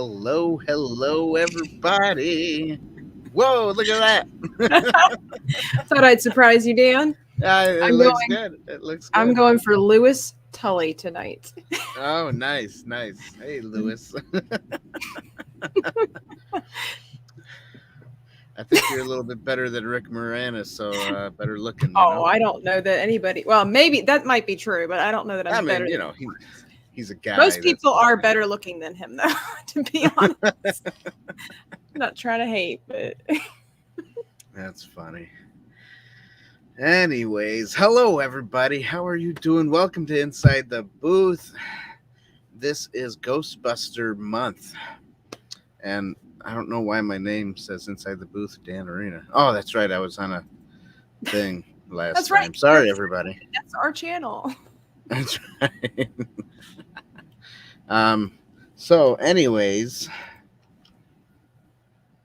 hello, everybody. Whoa, look at Thought I'd surprise you, Dan. that. It I'm looks going. good. It looks I'm good. going for Lewis Tully tonight. Oh, nice. Hey, Lewis. I think you're a little bit better than Rick Moranis, so better looking, Oh, I don't know that anybody. Well, maybe that might be true, but I don't know that I I'm mean, better than. he's a guy. Most That's people are better looking than him, though. To be honest, I'm not trying to hate, but That's funny. Anyways, hello, everybody. How are you doing? Welcome to Inside the Booth. This is Ghostbuster month, and I don't know why my name says Inside the Booth, Dan Arena. Oh, that's right. I was on a thing last that's time. right. Sorry, everybody. That's our channel. That's right. So, anyways,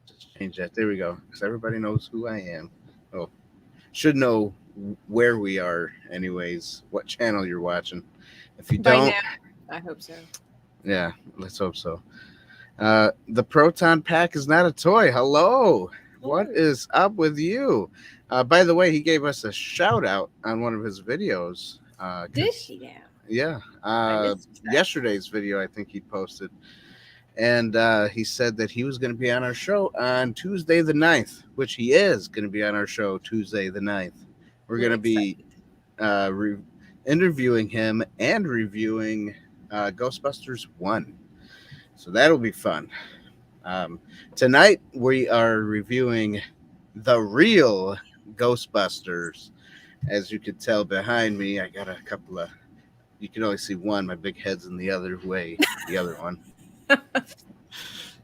just change that. There we go. Because everybody knows who I am. Oh, should know where we are, anyways. What channel you're watching. If you By don't, now, I hope so. yeah, let's hope so. The proton pack is not a toy. Hello. What is up with you? By the way, he gave us a shout out on one of his videos. Did he now? Yeah. I missed that. Yesterday's video, I think he posted. And he said that he was going to be on our show on Tuesday the 9th, which he is going to be on our show Tuesday the 9th. We're going to be interviewing him and reviewing Ghostbusters 1. So that'll be fun. Tonight we are reviewing the Real Ghostbusters. As you can tell behind me, I got a couple of, you can only see one, my big head's in the other way, the other one.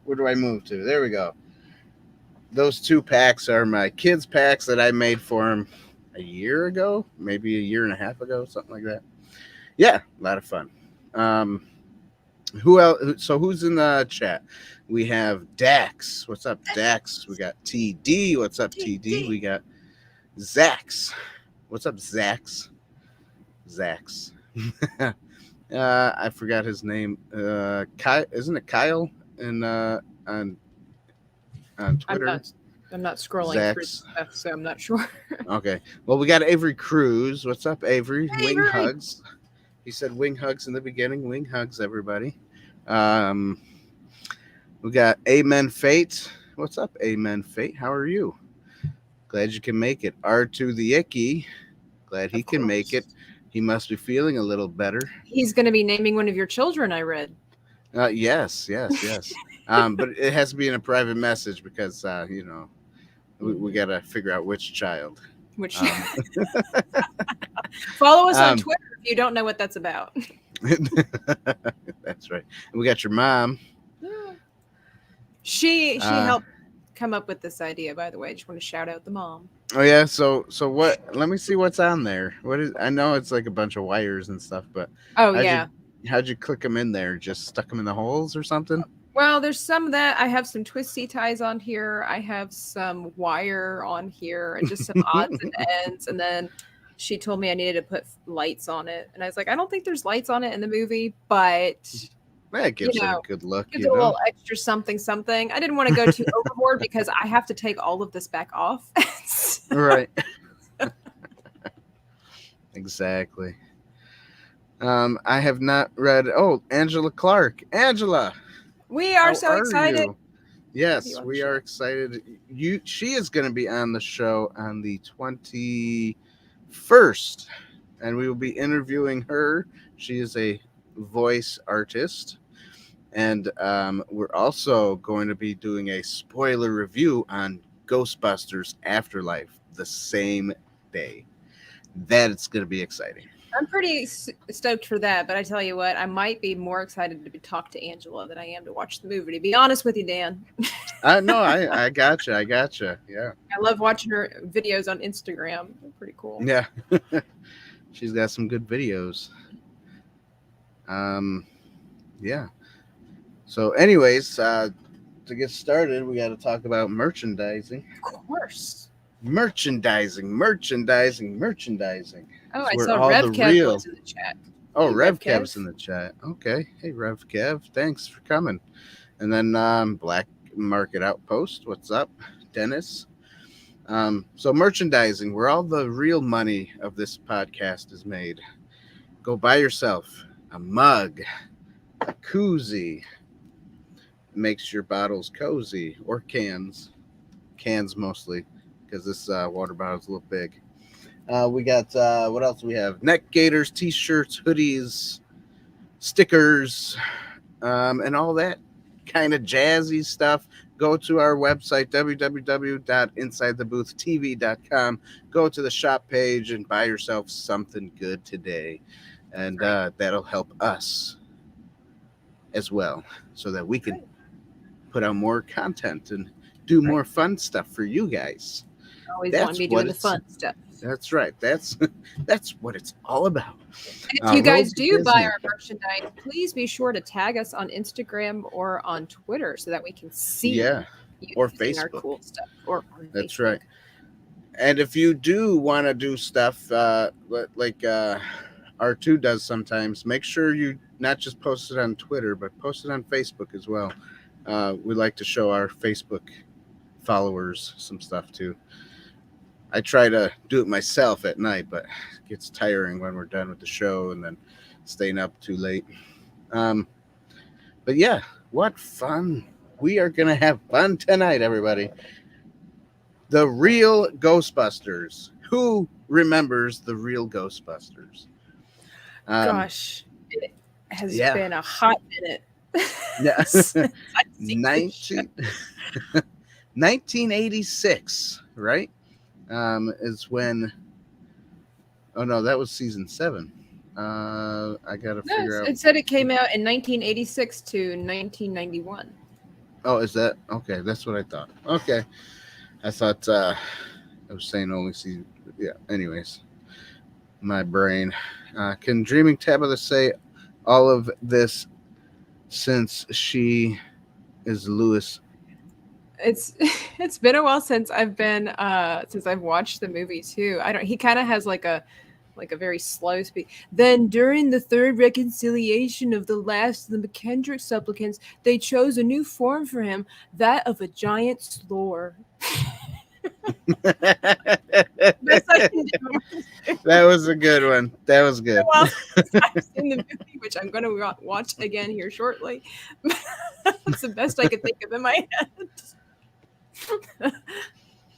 Where do I move to? There we go. Those two packs are my kids' packs that I made for them a year ago, maybe a year and a half ago, something like that. Yeah, a lot of fun. Who else? So who's in the chat? We have Dax. What's up, Dax? We got TD. What's up, TD? We got Zax. What's up, Zax? Zax. I forgot his name. Kyle, isn't it Kyle? And on Twitter. I'm not scrolling through stuff, so I'm not sure. Okay. Well, we got Avery Cruz. What's up, Avery? Hey, Wing hugs. He said wing hugs in the beginning. Wing hugs, everybody. We got Amen Fate. What's up, Amen Fate? How are you? Glad you can make it. R2 the Icky. Glad he can make it. He must be feeling a little better. He's going to be naming one of your children, I read. Yes. But it has to be in a private message because, we got to figure out which child. Which follow us on Twitter if you don't know what that's about. That's right. And we got your mom. She helped come up with this idea, by the way. I just want to shout out the mom. Oh yeah, so what? Let me see what's on there. What is? I know it's like a bunch of wires and stuff, but how'd you click them in there? Just stuck them in the holes or something? Well, there's some of that. I have some twisty ties on here. I have some wire on here, and just some odds and ends. And then she told me I needed to put lights on it, and I was like, I don't think there's lights on it in the movie, but that gives it a good look. Gives it a little extra something. I didn't want to go too overboard because I have to take all of this back off. Right. Exactly. I have not read. Oh, Angela Clark. Angela. We are so excited. Yes, we are excited. She is going to be on the show on the 21st, and we will be interviewing her. She is a voice artist, and we're also going to be doing a spoiler review on Ghostbusters Afterlife the same day. That's going to be exciting. I'm pretty stoked for that, but I tell you what, I might be more excited to talk to Angela than I am to watch the movie, to be honest with you, Dan. No, I gotcha. Yeah. I love watching her videos on Instagram. They're pretty cool. Yeah. She's got some good videos. Yeah. So anyways, to get started, we got to talk about merchandising. Of course. Merchandising. Oh, I saw Rev Kev was in the chat. Oh, Rev Kev's in the chat. Okay. Hey, Rev Kev. Thanks for coming. And then Black Market Outpost. What's up, Dennis? So merchandising, where all the real money of this podcast is made. Go buy yourself a mug, a koozie. Makes your bottles cozy, or cans mostly, because this water bottle is a little big. We got what else? We have neck gaiters, t-shirts, hoodies, stickers, and all that kind of jazzy stuff. Go to our website, www.insidethebooth.tv.com. Go to the shop page and buy yourself something good today. And Right. that'll help us as well so that we can Right. put out more content and do Right. more fun stuff for you guys. Always want to That's be what doing the it's fun stuff. that's right. That's what it's all about. And if you Rogue guys do buy Disney. our merchandise, please be sure to tag us on Instagram or on Twitter so that we can Yeah. see you Or using our Facebook. cool stuff. Or on That's Facebook. right. And if you do want to do stuff like R2 does sometimes, make sure you not just post it on Twitter, but post it on Facebook as well. We like to show our Facebook followers some stuff too. I try to do it myself at night, but it gets tiring when we're done with the show and then staying up too late. Um, but yeah, what fun! We are gonna have fun tonight, everybody. The Real Ghostbusters. Who remembers the Real Ghostbusters? Um, Gosh, it has yeah, been a hot minute yeah. since I've seen this show. 19, 1986, right? Is when. Oh no, that was season 7. I gotta No, figure out. it said it came out in 1986 to 1991. Oh, is that okay? That's what I thought. Okay, I thought I was saying only season. Yeah. Anyways, my brain. Can Dreaming Tabitha say all of this since she is Lewis? It's it's been a while since I've watched the movie too. I don't he kind of has like a very slow speak. Then during the third reconciliation of the last of the McKendrick supplicants, they chose a new form for him, that of a giant slore. Best I can do. That was a good one. That was good. Well, since I've seen the movie, which I'm going to watch again here shortly. That's the best I could think of in my head.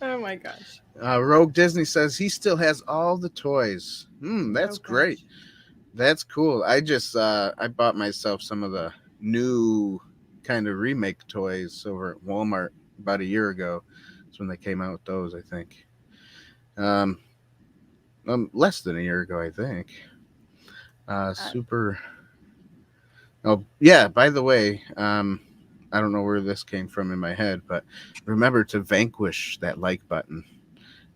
Oh my gosh. Rogue Disney says he still has all the toys. Oh That's great. gosh. That's cool. I just I bought myself some of the new kind of remake toys over at Walmart about a year ago. That's when they came out with those, I think. Um, less than a year ago, I think. Uh, Super. Oh yeah. By the way, I don't know where this came from in my head, but remember to vanquish that like button.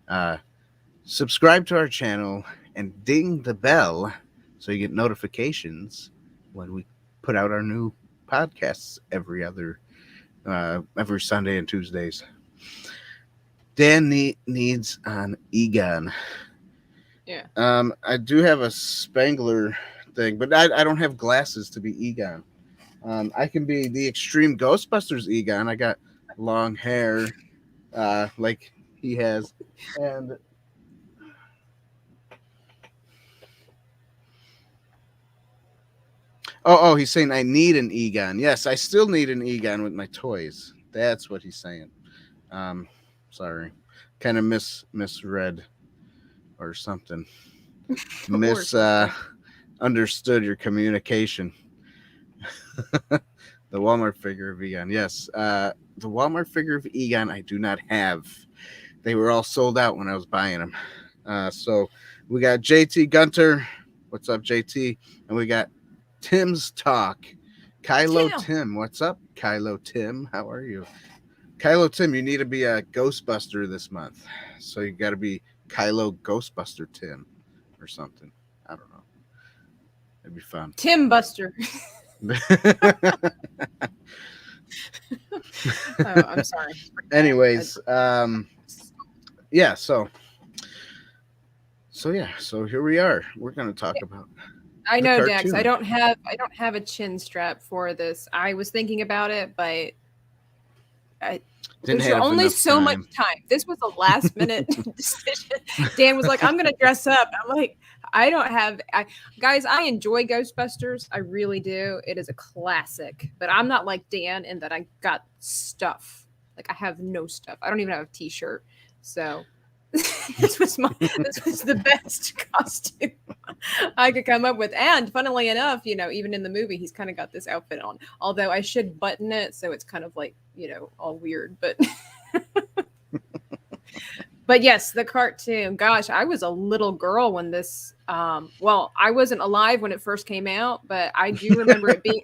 Uh, subscribe to our channel and ding the bell so you get notifications when we put out our new podcasts every Sunday and Tuesdays. Dan needs an Egon. yeah. I do have a Spangler thing, but I don't have glasses to be Egon. I can be the Extreme Ghostbusters Egon. I got long hair, like he has, and he's saying I need an Egon. Yes, I still need an Egon with my toys. That's what he's saying. Um, sorry, kind of misread or something. Or Mis something. understood your communication. The Walmart figure of Egon. Yes, the Walmart figure of Egon I do not have. They were all sold out when I was buying them. So we got JT Gunter. What's up, JT? And we got Tim's Talk. Kylo Tim. Tim. What's up, Kylo Tim? How are you? Kylo Tim, you need to be a Ghostbuster this month. So you got to be Kylo Ghostbuster Tim or something. I don't know. It'd be fun. Tim Buster. Oh, I'm sorry. Anyways, yeah, so yeah, so here we are. We're going to talk about. I the know, Dex. cartoon. I don't have a chin strap for this. I was thinking about it, but I, Didn't there's have only enough so much time. time. This was a last minute decision. Dan was like, "I'm going to dress up." I'm like, "I don't have guys, I enjoy Ghostbusters. I really do. It is a classic, but I'm not like Dan in that I got stuff. Like I have no stuff. I don't even have a t-shirt." So this was the best costume I could come up with. And funnily enough, even in the movie, he's kind of got this outfit on. Although I should button it, so it's kind of like, all weird. But yes, the cartoon. Gosh, I was a little girl when this. Well, I wasn't alive when it first came out, but I do remember it being.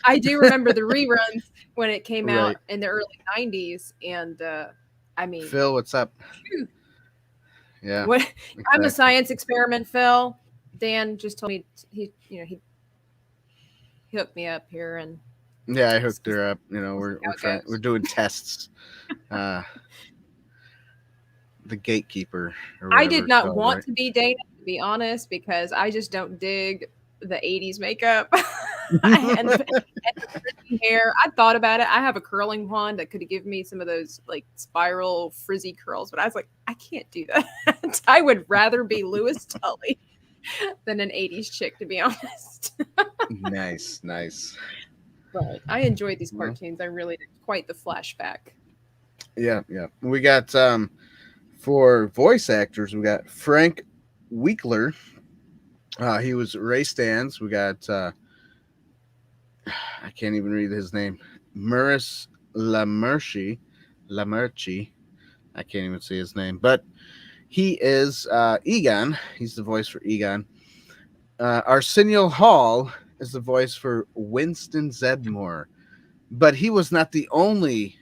I do remember the reruns when it came out Right. in the early '90s, and I mean, Phil, what's up? Yeah, what I'm a exactly. science experiment, Phil. Dan just told me he hooked me up here, and Yeah, I this hooked is her up. how We're it trying. We're goes. doing tests. Uh, the gatekeeper or I whatever did it's not called, want right? to be Dana, to be honest, because I just don't dig the '80s makeup and the frizzy hair. I thought about it. I have a curling wand that could give me some of those like spiral frizzy curls, but I was like, I can't do that. I would rather be Lewis Tully than an '80s chick, to be honest. Nice, nice. But I enjoyed these Well, cartoons. I really did. Quite the flashback. yeah, yeah. We got for voice actors, we got Frank Winkler. He was Ray Stans. We got I can't even read his name. Maurice Lamerci. Lamerci. I can't even see his name, but he is Egon. He's the voice for Egon. Arsenio Hall is the voice for Winston Zedmore, but he was not the only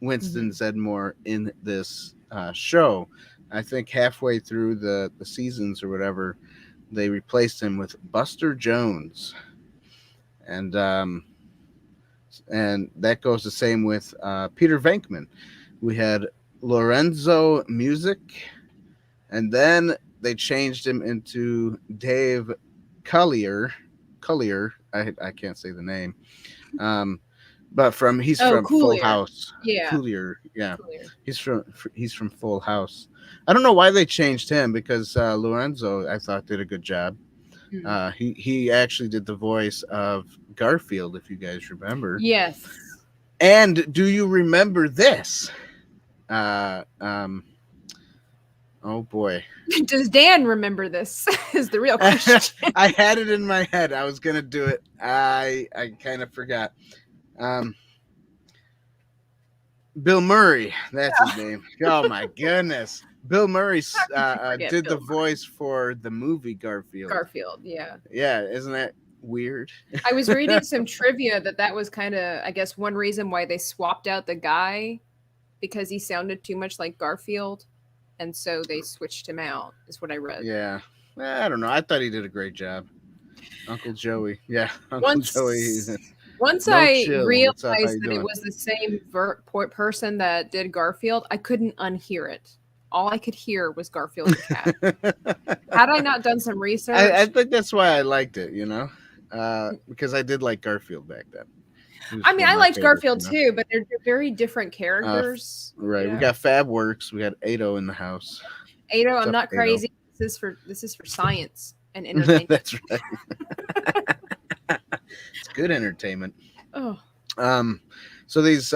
Winston Mhm. Zedmore in this show. I think halfway through the seasons or whatever, they replaced him with Buster Jones, and that goes the same with Peter Venkman. We had Lorenzo Music, and then they changed him into Dave Collier. Collier, I can't say the name. Um, but he's Oh, from Full Coolier. House. Yeah, Collier, yeah, Coolier. he's from Full House. I don't know why they changed him because Lorenzo I thought did a good job. Mm. He actually did the voice of Garfield, if you guys remember. Yes. And do you remember this? Uh, um, oh boy, Does Dan remember this? Is the real question. I had it in my head. I was gonna do it. I kind of forgot. Um, Bill Murray, that's his name. Oh my goodness, Bill Murray How could you forget did the Bill Murray? voice for the movie Garfield. Garfield, yeah. Yeah, isn't that weird? I was reading some trivia that was kind of, I guess, one reason why they swapped out the guy because he sounded too much like Garfield, and so they switched him out. Is what I read. Yeah, I don't know. I thought he did a great job. Uncle Joey, yeah, Uncle Joey. Once once No I chill. What's up? How realized you that it doing? was the same person that did Garfield, I couldn't unhear it. All I could hear was Garfield the cat. Had I not done some I research, think that's why I liked it. Because I did like Garfield back then. He was I mean, one of I my liked favorites. Garfield too, but they're very different characters. Right. We got Fab Works. We got Ado in the house. Ado, What's I'm up, not Ado? crazy. This is for science and entertainment. That's right. It's good entertainment. Oh, Um, so these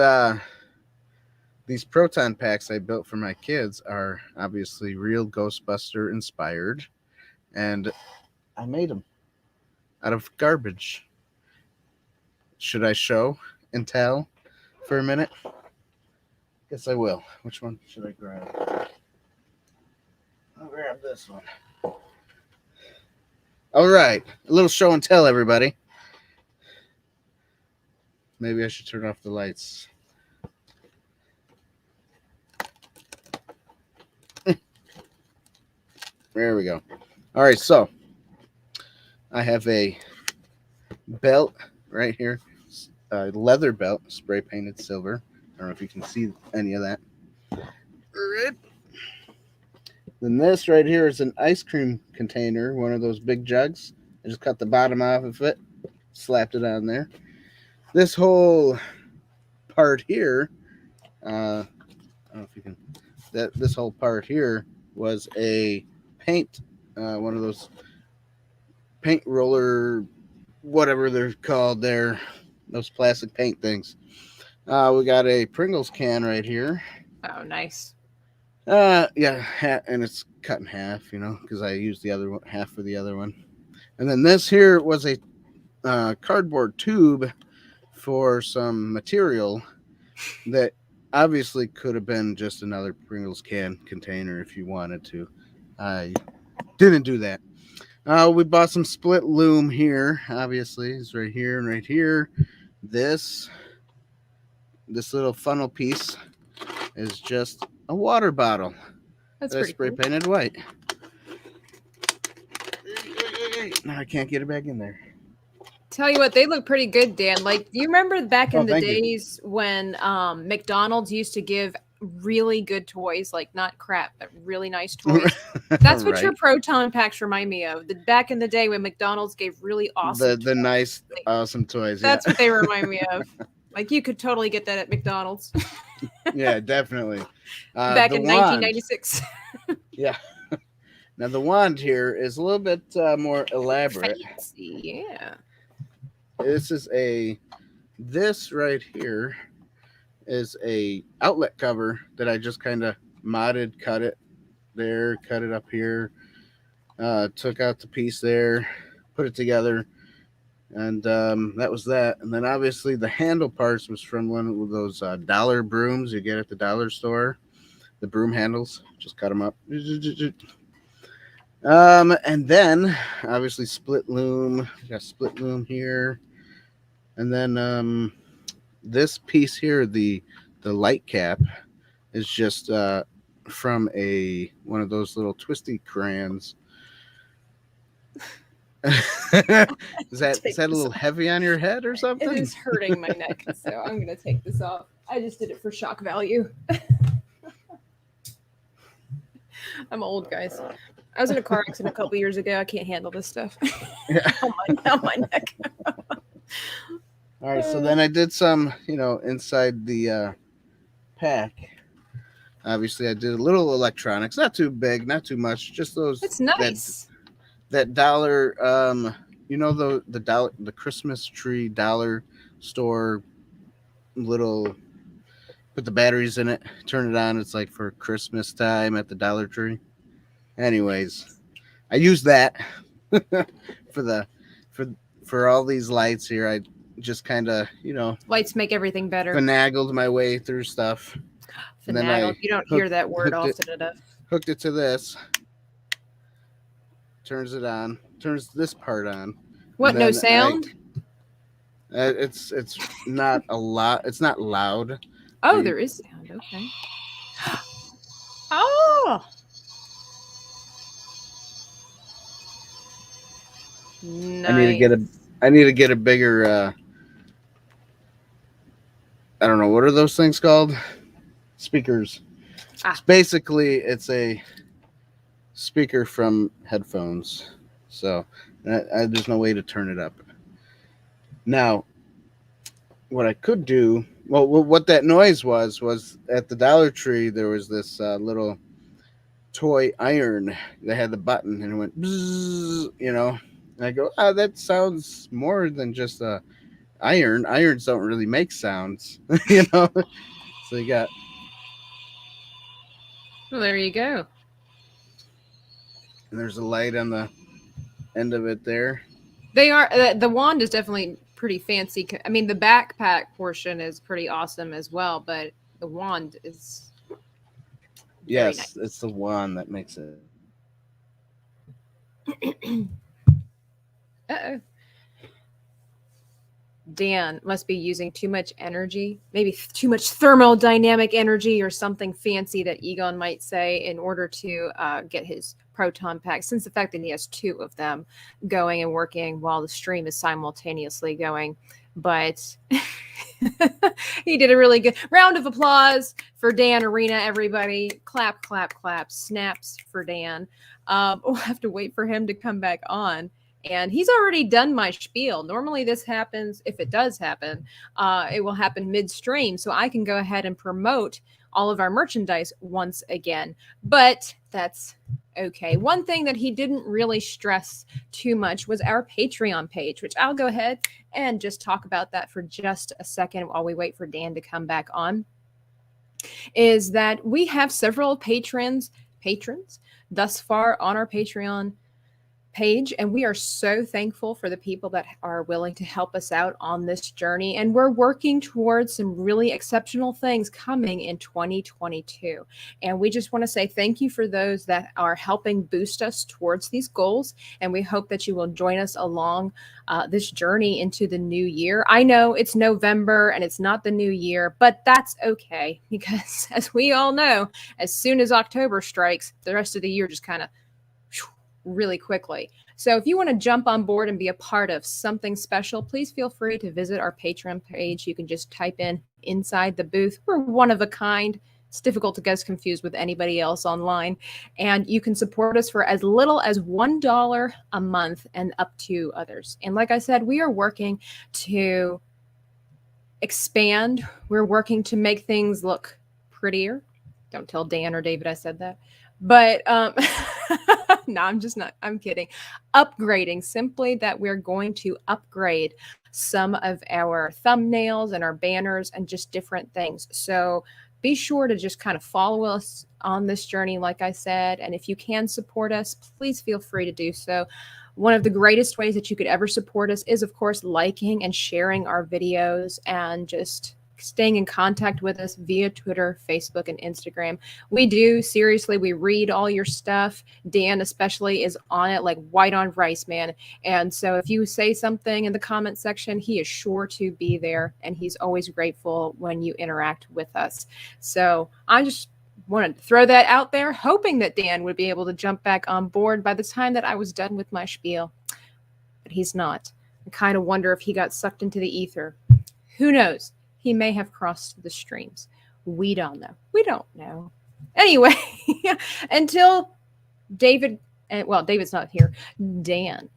proton packs I built for my kids are obviously real Ghostbuster inspired, and I made them out of garbage. Should I show and tell for a minute? Guess I will. Which one should I grab? I'll grab this one. All right, a little show and tell, everybody. Maybe I should turn off the lights. There we go. All right, so I have a belt right here, a leather belt, spray painted silver. I don't know if you can see any of that. Then this right here is an ice cream container, one of those big jugs. I just cut the bottom off of it, slapped it on there. This whole part here, I don't know if you can, that this whole part here was a paint, one of those paint roller, whatever they're called there, those plastic paint things. We got a Pringles can right here. Oh, nice. Yeah, and it's cut in half, because I used the other one, half for the other one. And then this here was a cardboard tube for some material that obviously could have been just another Pringles can container if you wanted to. I didn't do that. We bought some split loom here. Obviously, it's right here and right here. This little funnel piece is just a water bottle That's that I pretty spray cool. painted white. Now I can't get it back in there. Tell you what, they look pretty good, Dan. Like, you remember back Oh, in the thank you. days when McDonald's used to give really good toys, like not crap, but really nice toys? That's what your Right. proton packs remind me of. Back in the day when McDonald's gave really awesome The toys. nice awesome toys. Yeah. That's what they remind me of. Like, you could totally get that at McDonald's Yeah, definitely. back The in wand. 1996. Yeah. Now the wand here is a little bit more elaborate. Fancy, yeah. This is a this right here is a outlet cover that I just kind of modded, cut it there, cut it up here, took out the piece there, put it together, and that was that. And then obviously the handle parts was from one of those dollar brooms you get at the dollar store. The broom handles, just cut them up. And then obviously split loom. We got split loom here, and then this piece here, the light cap, is just from a one of those little twisty crayons. Is Take that a this little off. heavy on your head or It something? is hurting my neck, so I'm gonna take this off. I just did it for shock value. I'm old, guys. I was in a car accident a couple years ago. I can't handle this stuff. Yeah. on my neck. All right. So then I did some, inside the pack. Obviously, I did a little electronics, not too big, not too much, just those It's nice. that dollar, the dollar, the Christmas tree dollar store little. Put the batteries in it, turn it on. It's like for Christmas time at the Dollar Tree. Anyways, I use that for the for for all these lights here. I just kind of Lights make everything better. finagled my way through stuff, and then Finagle. I You don't hear hooked that word hooked it often enough. hooked it to this. Turns it on. Turns this part on, What? and No then sound? it's not a lot. It's not loud. Oh, there is sound. Okay. Oh, I need to nice. get a I need to get a bigger. I don't know what are those things called. Speakers. Ah, It's a speaker from headphones. So there's no way to turn it up. Now, what I could do, well, what that noise was at the Dollar Tree. There was this little toy iron that had the button, and it went bzzz. And I go, that sounds more than just a iron. Irons don't really make sounds, you know. So you got, well, there you go. and there's a light on the end of it there. They are the wand is definitely pretty fancy. I mean, the backpack portion is pretty awesome as well, but the wand is very Yes, nice. it's the one that makes it. Uh-oh. Dan must be using too much energy, maybe too much thermodynamic energy or something fancy that Egon might say in order to get his proton pack, since the fact that he has two of them going and working while the stream is simultaneously going. But he did a really good round of applause for Dan Arena, everybody. Clap, clap, clap. Snaps for Dan. We'll have to wait for him to come back on. And he's already done my spiel. Normally, this happens, if it does happen, it will happen midstream. So I can go ahead and promote all of our merchandise once again. But that's okay. One thing that he didn't really stress too much was our Patreon page, which I'll go ahead and just talk about that for just a second while we wait for Dan to come back on. Is that we have several patrons thus far on our Patreon page, and we are so thankful for the people that are willing to help us out on this journey, and we're working towards some really exceptional things coming in 2022, and we just want to say thank you for those that are helping boost us towards these goals, and we hope that you will join us along this journey into the new year. I know it's November and it's not the new year, but that's okay, because as we all know, as soon as October strikes, the rest of the year just kind of really quickly. So if you want to jump on board and be a part of something special, please feel free to visit our Patreon page. You can just type in inside the booth. We're one of a kind. It's difficult to get confused with anybody else online. And you can support us for as little as $1 a month and up to others. And like I said, we are working to expand. We're working to make things look prettier. Don't tell Dan or David I said that. But no, I'm just not. I'm kidding. Upgrading, simply that we're going to upgrade some of our thumbnails and our banners and just different things. So be sure to just kind of follow us on this journey, like I said. And if you can support us, please feel free to do so. One of the greatest ways that you could ever support us is, of course, liking and sharing our videos and just staying in contact with us via Twitter, Facebook, and Instagram. We do, seriously, we read all your stuff. Dan especially is on it like white on rice, man. And so if you say something in the comment section, he is sure to be there, and he's always grateful when you interact with us. So I just wanted to throw that out there, hoping that Dan would be able to jump back on board by the time that I was done with my spiel. But he's not. I kind of wonder if he got sucked into the ether. Who knows? He may have crossed the streams. We don't know. We don't know. Anyway, until David, well, David's not here. Dan.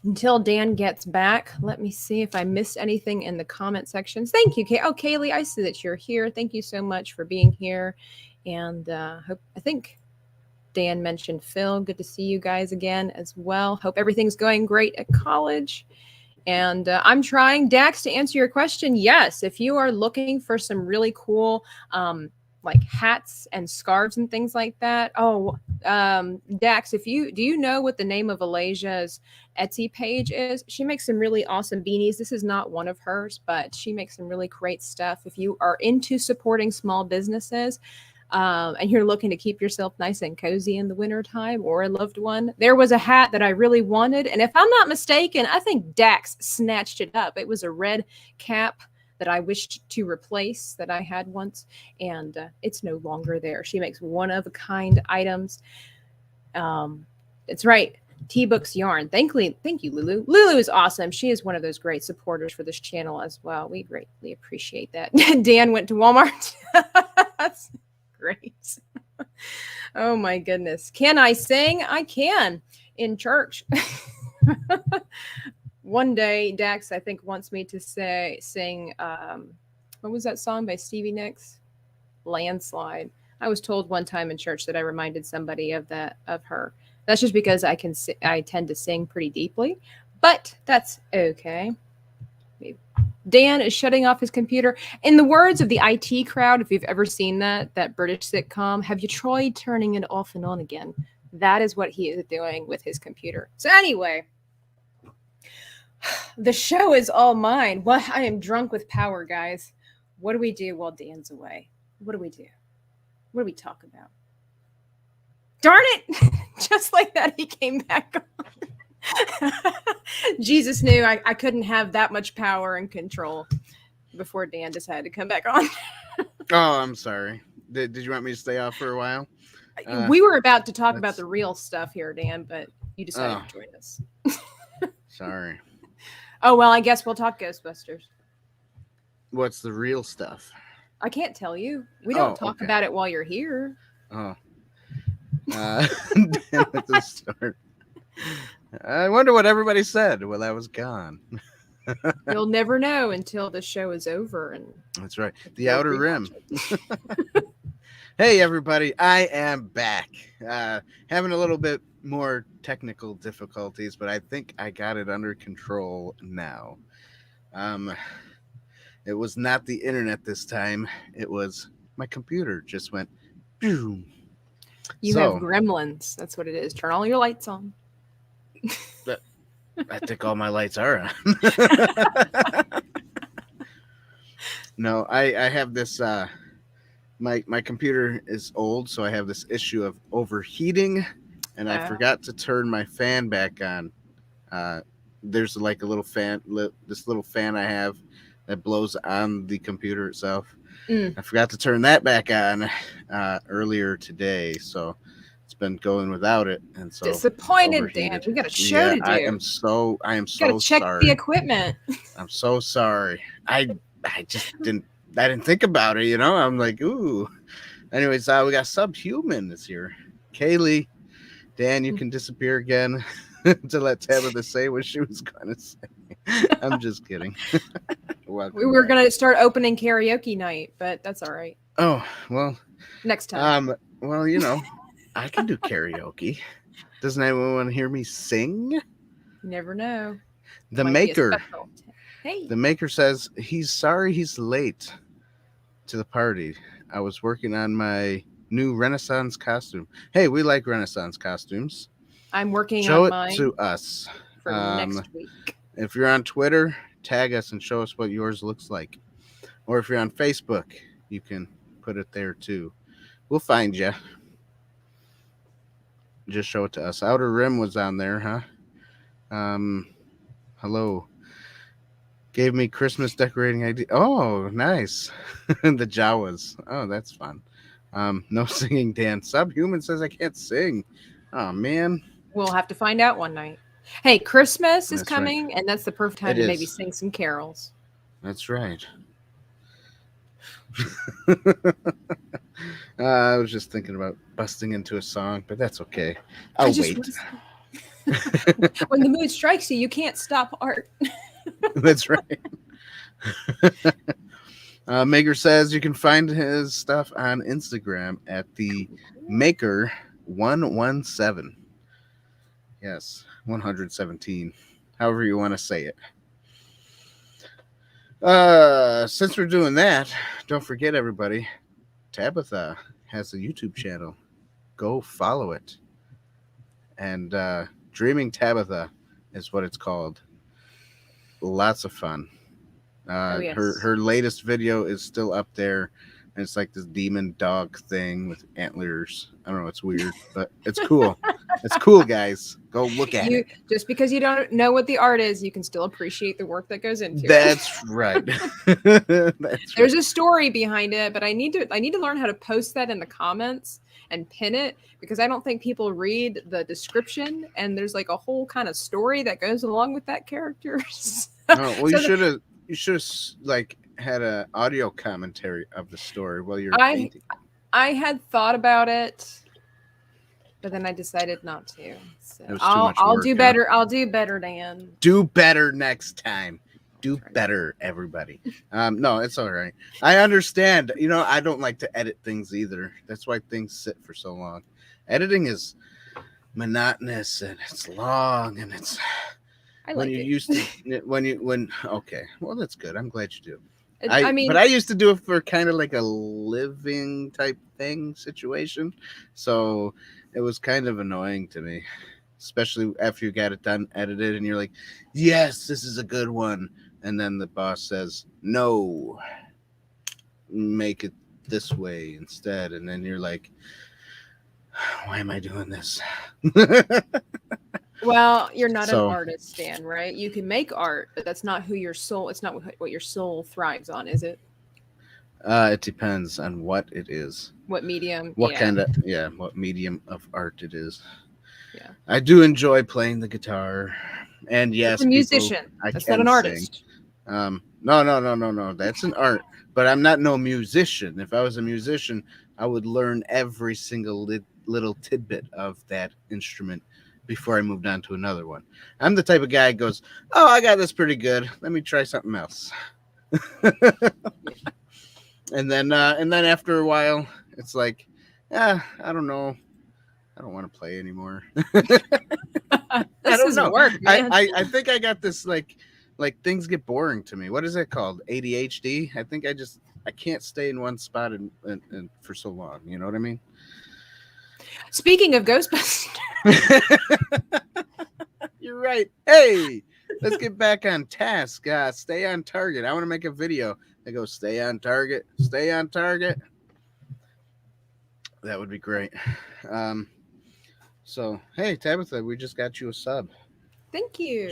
Until Dan gets back, let me see if I missed anything in the comment sections. Thank you, Kaylee. I see that you're here. Thank you so much for being here. And I think Dan mentioned Phil. Good to see you guys again as well. Hope everything's going great at college. And I'm trying, Dax, to answer your question. Yes, if you are looking for some really cool like hats and scarves and things like that. Oh, Dax, do you know what the name of Alasia's Etsy page is? She makes some really awesome beanies. This is not one of hers, but she makes some really great stuff. If you are into supporting small businesses, and you're looking to keep yourself nice and cozy in the wintertime, or a loved one, there was a hat that I really wanted. And if I'm not mistaken, I think Dax snatched it up. It was a red cap that I wished to replace that I had once, and it's no longer there. She makes one-of-a-kind items. It's right. T-Books Yarn. Thank you, Lulu. Lulu is awesome. She is one of those great supporters for this channel as well. We greatly appreciate that. Dan went to Walmart. That's great. Oh my goodness. Can I sing? I can in church. One day, Dax, I think, wants me to sing, what was that song by Stevie Nicks? Landslide. I was told one time in church that I reminded somebody of her. That's just because I tend to sing pretty deeply, but that's okay. Dan is shutting off his computer. In the words of the IT crowd, if you've ever seen that British sitcom, have you tried turning it off and on again? That is what he is doing with his computer. So anyway, the show is all mine. Well, I am drunk with power, guys. What do we do while Dan's away? What do we do? What do we talk about? Darn it! Just like that, he came back on. Jesus knew I couldn't have that much power and control before Dan decided to come back on. Oh, I'm sorry. Did you want me to stay off for a while? We were about to talk about the real stuff here, Dan, but you decided to join us. Sorry. Oh, well, I guess we'll talk Ghostbusters. What's the real stuff? I can't tell you. We don't talk about it while you're here. Oh. Damn it, to start. I wonder what everybody said while I was gone. You'll never know until the show is over and That's right. if The you'll Outer rewatch Rim. it. Hey, everybody. I am back. Having a little bit more technical difficulties, but I think I got it under control now. Um, it was not the internet this time. It was my computer just went boom. You have So gremlins. That's what it is. Turn all your lights on. that- I think all my lights are on. No, I have this my computer is old, so I have this issue of overheating, and I Uh, forgot to turn my fan back on. Uh, there's like a little fan, this little fan I have that blows on the computer itself. mm, I forgot to turn that back on earlier today, so it's been going without it, and so it's disappointed, Dan. overheated. We got a show Yeah, to do. I am Got to so check the sorry. equipment. I'm so sorry. I just didn't think about it. I'm like, ooh. Anyways, we got Subhuman is here. Kaylee, Dan, you can disappear again to let Tabitha say what she was going to say. I'm just kidding. We Welcome were back. gonna start opening karaoke night, but that's all right. Oh well, Next time. well, I can do karaoke. Doesn't anyone want to hear me sing? You never know. The Might be a maker, special. Hey, the maker says he's sorry he's late to the party. I was working on my new Renaissance costume. Hey, we like Renaissance costumes. I'm working Show on it mine to us. for next week. If you're on Twitter, tag us and show us what yours looks like. Or if you're on Facebook, you can put it there too. We'll find you. Just show it to us. Outer Rim was on there, huh? Hello. Gave me Christmas decorating idea. Oh, nice. The Jawas. Oh, that's fun. No singing, Dan. Subhuman says I can't sing. Oh man. We'll have to find out one night. Hey, Christmas is That's right. coming, and that's the perfect time It to maybe is. sing some carols. That's right. I was just thinking about busting into a song, but that's okay. I I'll just wait. when the mood strikes you, you can't stop art. That's right. Maker says you can find his stuff on Instagram at the Maker 117. Yes, 117. However you want to say it. Since we're doing that, don't forget everybody, Tabitha has a YouTube channel. Go follow it. And Dreaming Tabitha is what it's called. Lots of fun. Oh Her yes. her latest video is still up there, and it's like this demon dog thing with antlers. I don't know, it's weird, but it's cool. It's cool, guys. Go look at You it. just because you don't know what the art is, you can still appreciate the work that goes into it. That's right. That's There's right. a story behind it, but I need to learn how to post that in the comments and pin it because I don't think people read the description and there's like a whole kind of story that goes along with that character. Oh well, So you should have like had a audio commentary of the story while you're I painting. I had thought about it, but then I decided not to. So It was too I'll much I'll work. do Huh? better. I'll do better, Dan. Do better next time. Do Try to- better, everybody. No, it's all right. I understand. I don't like to edit things either. That's why things sit for so long. Editing is monotonous and it's long and it's I when like you're it. used to when okay. Well, that's good. I'm glad you do. I But mean, I used to do it for kind of like a living type thing situation. So it was kind of annoying to me, especially after you got it done edited and you're like, yes, this is a good one. And then the boss says, no, make it this way instead. And then you're like, why am I doing this? well, you're not an So artist, Dan, right? You can make art, but that's not who your soul. It's not what your soul thrives on, is it? it depends on what it is. What medium? What Yeah, kind of, yeah, what medium of art it is. yeah. I do enjoy playing the guitar. And That's yes, a people, musician. I That's not can an sing. artist. No, no, no, no, no. That's an art. But I'm not no musician. If I was a musician, I would learn every single little tidbit of that instrument before I moved on to another one. I'm the type of guy who goes, "Oh, I got this pretty good. Let me try something else." And then after a while, it's like, I don't know. I don't want to play anymore. I This don't is know. work, man. I think I got this like things get boring to me. What is it called? ADHD. I think I can't stay in one spot and for so long. You know what I mean? Speaking of Ghostbusters, You're right. Hey, let's get back on task. Stay on target. I want to make a video. I go, stay on target. Stay on target. That would be great. Um, so hey, Tabitha, we just got you a sub. thank you.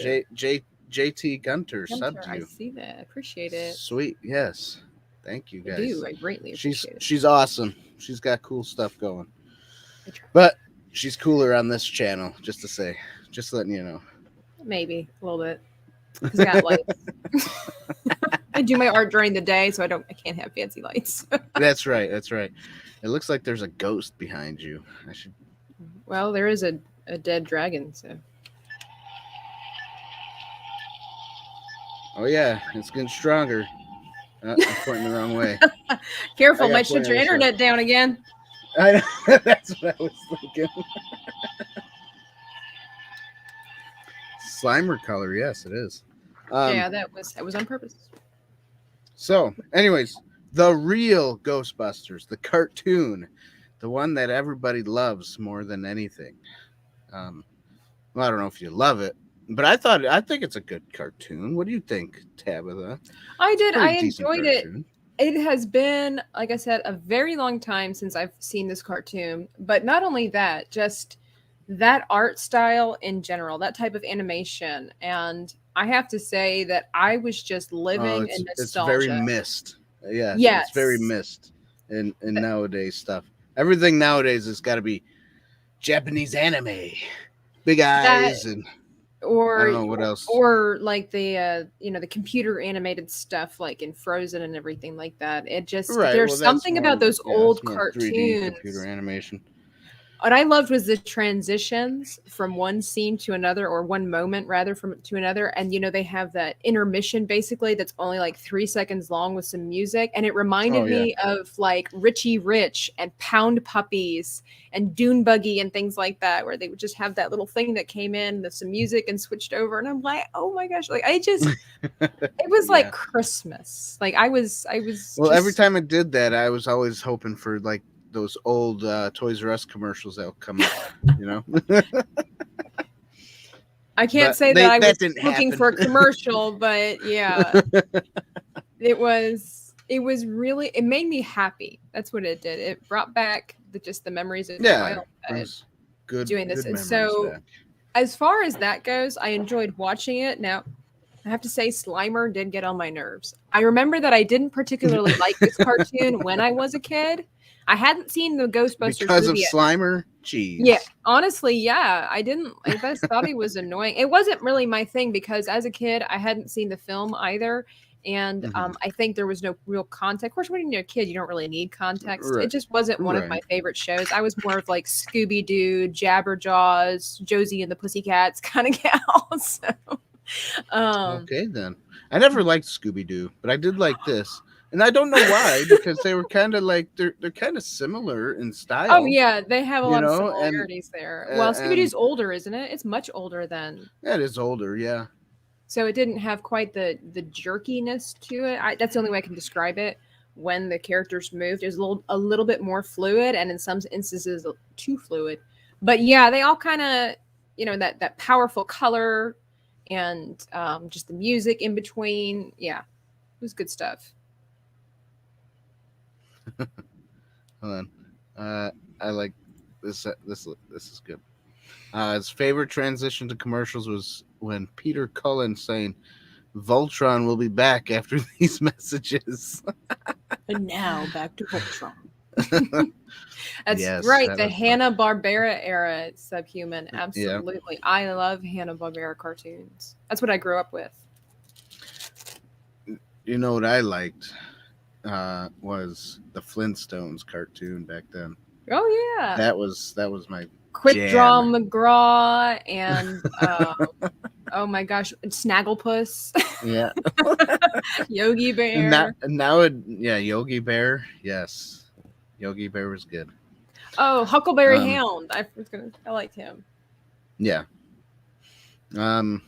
JT Gunter subbed Hunter, I you. see that. I appreciate it. Sweet. Yes. Thank you I do. guys. I greatly She's appreciate it. she's awesome. She's got cool stuff going. I try. But she's cooler on this channel, just to say. Just letting you know. Maybe a little bit because I got lights. I do my art during the day, so I can't have fancy lights. That's right. That's right. It looks like there's a ghost behind you. I should. Well, there is a dead dragon, so. Oh yeah, it's getting stronger. I'm pointing the wrong way. Careful, I gotta might shut point your it this way. internet down again. That's what I was thinking. Slimer color, yes, it is. Yeah, that was on purpose. So, anyways, the real Ghostbusters, the cartoon, the one that everybody loves more than anything. Well, I don't know if you love it, but I think it's a good cartoon. What do you think, Tabitha? I did. I Pretty decent enjoyed it. cartoon. It has been, like I said, a very long time since I've seen this cartoon. But not only that, just that art style in general, that type of animation. And I have to say that I was just Oh, living in it's very nostalgia. missed. Yes, it's very Yes. missed in nowadays stuff. Everything nowadays has got to be Japanese anime, big That eyes, and I or don't know what else. or like the computer animated stuff like in Frozen and everything like that. It just Right. Well, there's something about those that's old more 3D computer cartoons. animation. What I loved was the transitions from one scene to another, or one moment rather from to another. And they have that intermission basically that's only like 3 seconds long with some music. And it Oh reminded yeah. me of like Richie Rich and Pound Puppies and Dune Buggy and things like that, where they would just have that little thing that came in with some music and switched over. And I'm like, oh my gosh, like it was like Yeah. Christmas. Like I was Well, every just time it did that, I was always hoping for like those old Toys R Us commercials that will come up. You know. I can't But say that I was that didn't looking happen. for a commercial, but yeah, it was really, it made me happy. That's what it did. It brought back just the memories of Yeah, childhood brings good doing this. good And memories so back. as far as that goes, I enjoyed watching it. Now, I have to say Slimer did get on my nerves. I remember that I didn't particularly like this cartoon when I was a kid. I hadn't seen the Ghostbusters Because of movie yet. Slimer, Yeah, jeez. honestly, yeah, I didn't. I just thought he was annoying. It wasn't really my thing because as a kid, I hadn't seen the film either, and Hmm. I think there was no real context. Of course, when you're a kid, you don't really need context. It Right, just wasn't one of my right. favorite shows. I was more of like Scooby Doo, Jabberjaws, Josie and the Pussycats kind of gal. So, um, Okay then. I never liked Scooby Doo, but I did like this, and I don't know why because they were kind of like they're kind of similar in oh style, yeah, they have a you lot of know, and similarities there. Well, Scooby and Doo's older, isn't it? It's much older than. that is older, yeah. So it didn't have quite the jerkiness to it. That's the only way I can describe it. When the characters moved, it was a little bit more fluid, and in some instances too fluid. But yeah, they all kind of that powerful color and just the music in between. Yeah, it was good stuff. Hold on. I like this. This is good. His favorite transition to commercials was when Peter Cullen saying, "Voltron will be back after these messages." And now back to Voltron. That's Yes, right. that The was fun. Hanna Barbera era Subhuman. Yeah. Absolutely, I love Hanna Barbera cartoons. That's what I grew up with. You know what I liked was the Flintstones cartoon back then. Oh yeah. That was my Quick Draw Jam. McGraw and oh my gosh, Snagglepuss, Yeah. Yogi And that Bear. now it yeah, Yogi Bear. Yes. Yogi Bear was good. Oh, Huckleberry Um Hound. I liked him. yeah. Um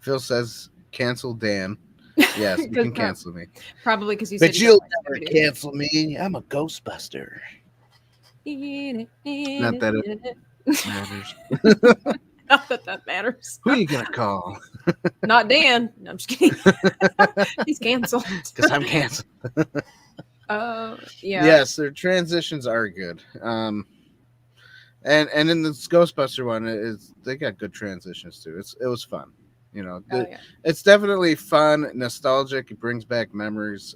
Phil says cancel Dan. Yes, you Because can cancel me. probably because you said But you don't you'll like never Scooby cancel me. I'm a Ghostbuster. Not that it Doo. matters. Not that that matters. Who are you gonna call? Not Dan. No, I'm just kidding. He's canceled. Because I'm canceled. Yeah. Yes, their transitions are good. And in this Ghostbuster one, is they got good transitions too. It was fun. You know, Oh yeah. it's definitely fun, nostalgic. It brings back memories.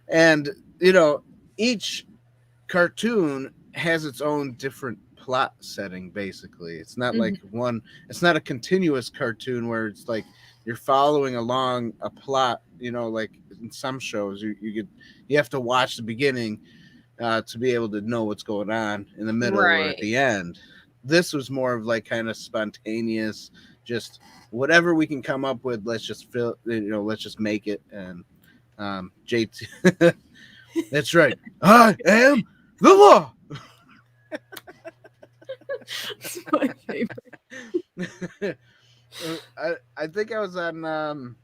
And you know, each cartoon has its own different plot setting. Basically, it's not Mhm. like one. It's not a continuous cartoon where it's like you're following along a plot. You know, like in some shows, you have to watch the beginning to be able to know what's going on in the middle or at Right. the end. This was more of like kind of spontaneous, just whatever we can come up with. Let's just fill, let's just make it. And JT, that's right. I am the law. It's my favorite. I think I was on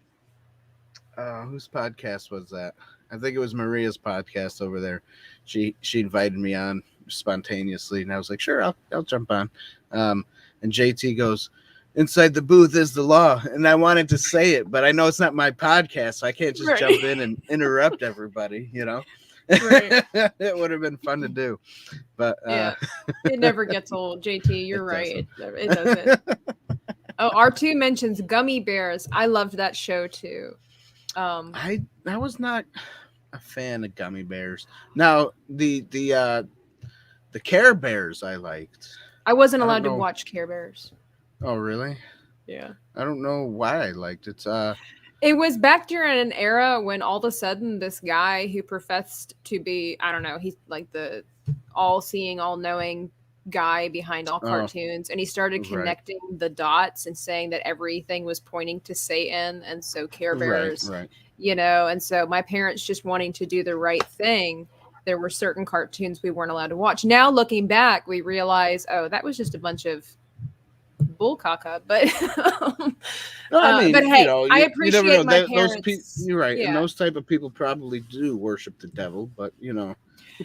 whose podcast was that? I think it was Maria's podcast over there. She invited me on spontaneously, and I was like, sure, I'll jump on. And JT goes, "Inside the booth is the law," and I wanted to say it, but I know it's not my podcast, so I can't just Right. jump in and interrupt everybody. Right. It would have been fun to do, but Yeah. It never gets old, JT. You're it right. doesn't. It doesn't. Oh, R2 mentions Gummy Bears. I loved that show too. Um, I was not a fan of gummy bears. Now the Care Bears I liked. I wasn't I don't allowed to know. watch Care Bears. Oh, really? Yeah. I don't know why I liked it. It was back during an era when all of a sudden this guy who professed to be, I don't know, he's like the all seeing, all knowing guy behind all Oh, cartoons. And he started right, connecting the dots and saying that everything was pointing to Satan. And so Care right, Bears, right. and so my parents just wanting to do the right thing. There were certain cartoons we weren't allowed to watch. Now looking back, we realize, oh, that was just a bunch of bull caca. No, I But mean, hey, I you never appreciate know. my Those people, parents. you're right, and Yeah, those type of people probably do worship the devil, but who right.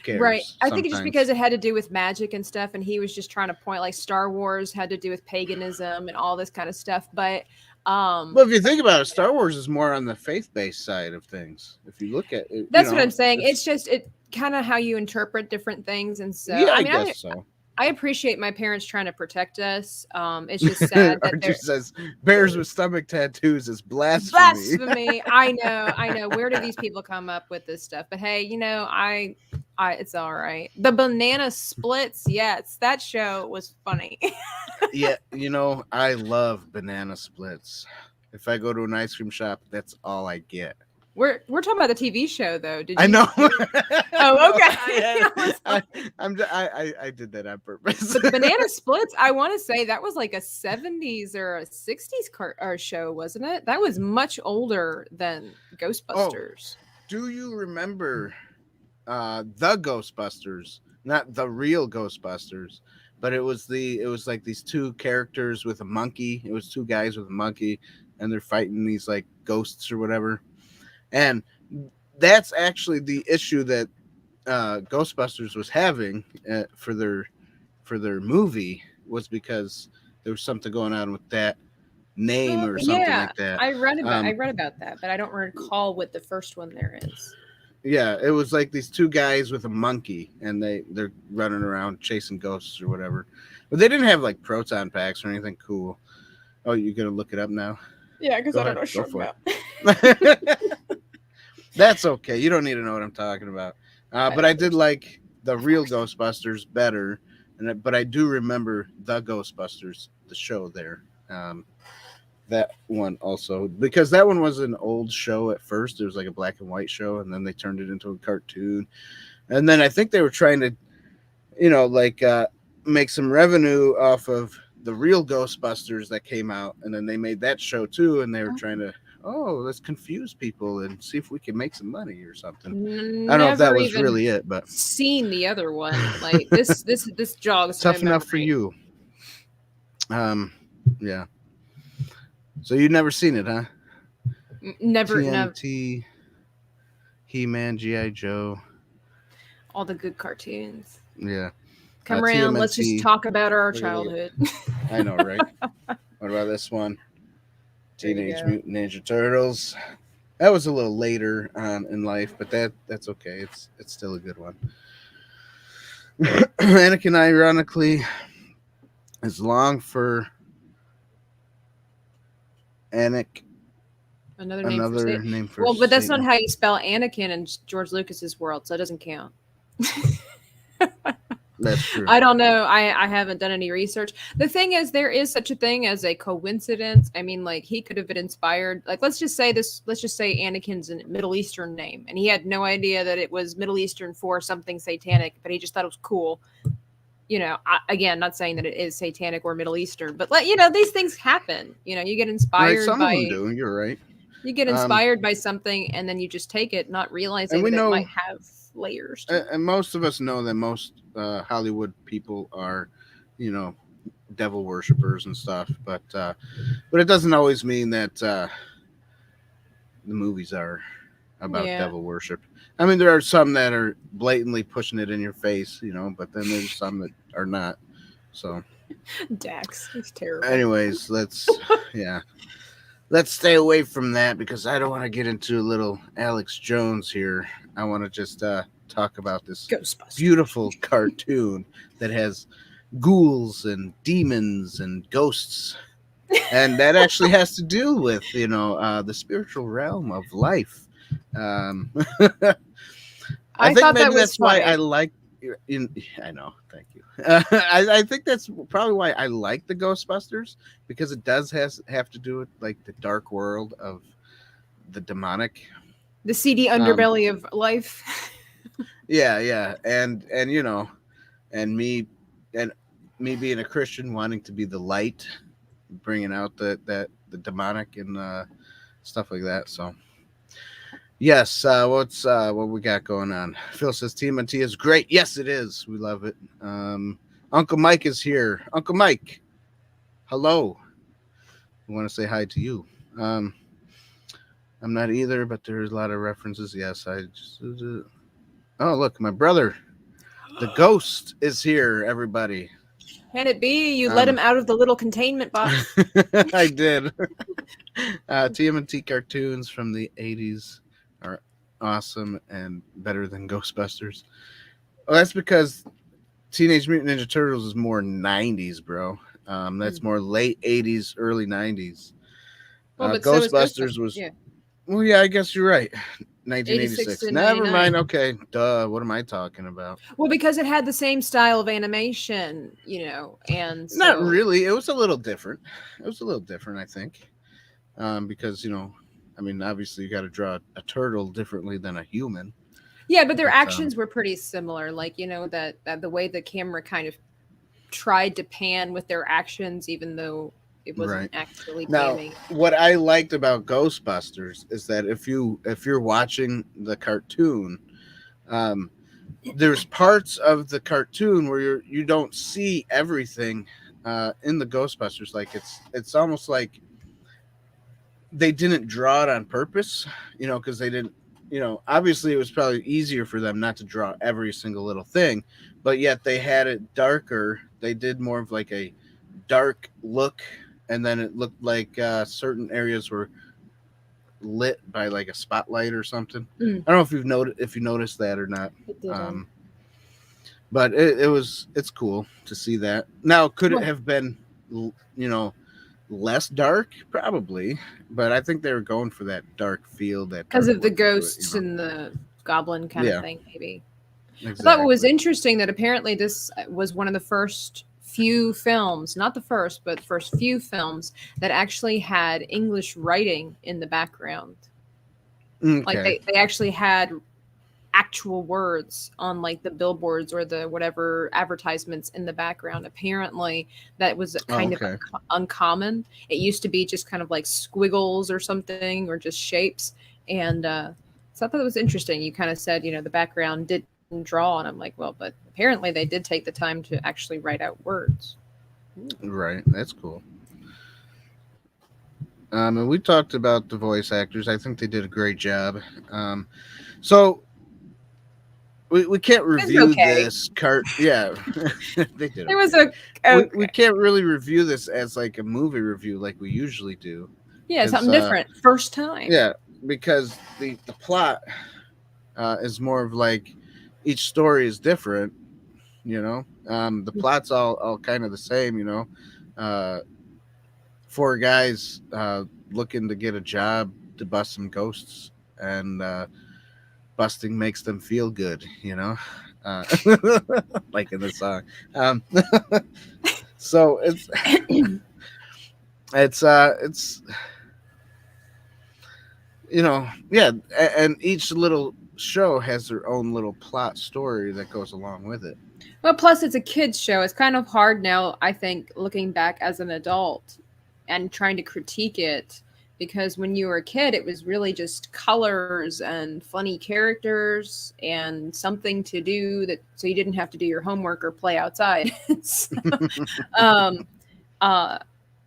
cares? I think it's just because Sometimes. it had to do with magic and stuff, and he was just trying to point like Star Wars had to do with paganism and all this kind of stuff. But Well, if you think about it, Star Wars is more on the faith-based side of things. If you look at it, that's what I'm saying. it's It's just it kind of how you interpret different things, and so yeah, I I mean, guess so. I appreciate my parents trying to protect us. It's just sad that Archer they're says bears with stomach tattoos is blasphemy. blasphemy. I know, I know. Where do these people come up with this stuff? But hey, it's all right. The banana splits, yes, that show was funny. Yeah, I love banana splits. If I go to an ice cream shop, that's all I get. We're talking about the TV show though. Did I you? know. Oh, No, okay. I was like, I did that on purpose. but the banana splits, I want to say that was like a 70s or a 60s or show, wasn't it? That was much older than Oh, Ghostbusters. do you remember the Ghostbusters? Not the real Ghostbusters, but it was like these two characters with a monkey. It was two guys with a monkey, and they're fighting these like ghosts or whatever. And that's actually the issue that Ghostbusters was having for their movie, was because there was something going on with that name or something Yeah, like that. I Um, read about that, but I don't recall what the first one there is. yeah, it was like these two guys with a monkey, and they're running around chasing ghosts or whatever. But they didn't have like proton packs or anything cool. Oh, you're gonna look it up now? Yeah, because Go I don't ahead, know what go you're for talking it. That's okay. You don't need to know what I'm talking about. about. But I did like the real Ghostbusters better, but I do remember the Ghostbusters, the show there. That one also, because that one was an old show at first. It was like a black and white show, and then they turned it into a cartoon. And then I think they were trying to, like make some revenue off of the real Ghostbusters that came out, and then they made that show too, and they were trying to, oh, let's confuse people and see if we can make some money or something. I don't know if that Never was even really it, but seen the other one. Like this jogs my tough enough for memory. you. Um, yeah. So you've never seen it, huh? Never, never. TMT, He-Man, GI Joe. All the good cartoons. Yeah. Come around. Let's just TMNT. talk about our Look at look childhood. I know, right? What about this one? There you Teenage go. Mutant Ninja Turtles. That was a little later on in life, but that's okay. It's still a good one. Anakin, ironically, is long for Anik, Another name for another Satan. name for Well, but that's not Satan. how you spell Anakin in George Lucas's world, so it doesn't count. That's true. I don't know. I haven't done any research. The thing is, there is such a thing as a coincidence. I mean, like he could have been inspired. Like let's just say this. Let's just say Anakin's a Middle Eastern name, and he had no idea that it was Middle Eastern for something satanic, but he just thought it was cool. Again, not saying that it is satanic or Middle Eastern, but these things happen. You get Right, inspired some of them by do. You're right. you get Um, inspired by something, and then you just take it, not and realizing we that it know, might have layers to it. and most of us know that most Hollywood people are, you know, devil worshippers and stuff. But it doesn't always mean that the movies are about Yeah, devil worship. I mean, there are some that are blatantly pushing it in your face, but then there's some that are not. So, Dax, he's terrible. anyways, yeah, let's stay away from that because I don't want to get into a little Alex Jones here. I want to just talk about this Ghostbusters. beautiful cartoon that has ghouls and demons and ghosts, and that actually has to do with the spiritual realm of life. Um, I I think thought that maybe was that's why I funny. like. I know, thank you. I think that's probably why I like the Ghostbusters because it does have to do with like the dark world of the demonic. The seedy Um, underbelly of life. yeah, yeah, and and me and me being a Christian wanting to be the light, bringing out the demonic and stuff like that. So yes, what we got going on? Phil says TMNT is great. Yes, it is. We love it. Uncle Mike is here. Uncle Mike, hello. I want to say hi to you. Um, I'm not either, but there's a lot of references. Yes, I just. Oh, look, my brother, the ghost, is here. Everybody. Can it be you let Um, him out of the little containment box? I did. TMNT cartoons from the '80s are awesome and better than Ghostbusters. Well, that's because Teenage Mutant Ninja Turtles is more '90s, bro. That's more late '80s, early '90s. Well, but so is Ghostbusters Ghostbusters. was, Yeah, well, yeah, I guess you're right. 86 1986. to Never mind. 99. Okay, duh. What am I talking about? Well, because it had the same style of animation, and Not so really. It was a little different. It was a little different, I think, because I mean, obviously you got to draw a turtle differently than a human, yeah, but their but actions were pretty similar. Like that the way the camera kind of tried to pan with their actions, even though it wasn't right. actually Now, panning. what I liked about Ghostbusters is that if you're watching the cartoon, um, there's parts of the cartoon where you don't see everything in the Ghostbusters. Like it's almost like they didn't draw it on purpose, because they didn't. Obviously it was probably easier for them not to draw every single little thing, but yet they had it darker. They did more of like a dark look, and then it looked like certain areas were lit by like a spotlight or something. Mm, I don't know if you noticed that or not. it didn't. Um, but it's cool to see that. Now, could it Well, have been, less dark? Probably, but I think they were going for that dark feel, that because dark of the look to it. ghosts and the goblin kind of Yeah, thing, maybe. I thought what was exactly. interesting that apparently this was one of the first few films, not the first, but first few films that actually had English writing in the background. Like Okay. they actually had actual words on like the billboards or the whatever advertisements in the background. Apparently, that was Oh, kind of okay. uncommon. It used to be just kind of like squiggles or something or just shapes. And so I thought it was interesting. You kind of said, the background didn't draw, and I'm like, well, but apparently they did take the time to actually write out words. Right. That's cool. And we talked about the voice actors. I think they did a great job. So we can't It was review okay. this cart. Yeah, they did It was okay. We okay. can't really review this as like a movie review like we usually do, Yeah, because something different. First time. yeah, because the plot is more of like each story is different. The plot's all kind of the same. Uh, four guys looking to get a job to bust some ghosts, and busting makes them feel good. Uh, like in the song. Um, so it's yeah, and each little show has their own little plot story that goes along with it. Well, plus it's a kids show. It's kind of hard now, I think, looking back as an adult and trying to critique it because when you were a kid, it was really just colors and funny characters and something to do that so you didn't have to do your homework or play outside. so, um, uh,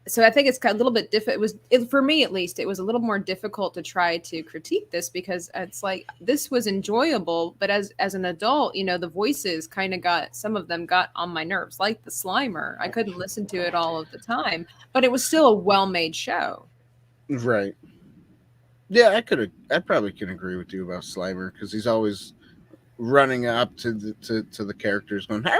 so I think it's a little bit different. For me at least, it was a little more difficult to try to critique this because it's like this was enjoyable, but as an adult, the voices kind of got some of them got on my nerves, like the Slimer. I couldn't listen to it all of the time, but it was still a well-made show. Right. Yeah, I probably can agree with you about Slimer because he's always running up to the characters going Yeah,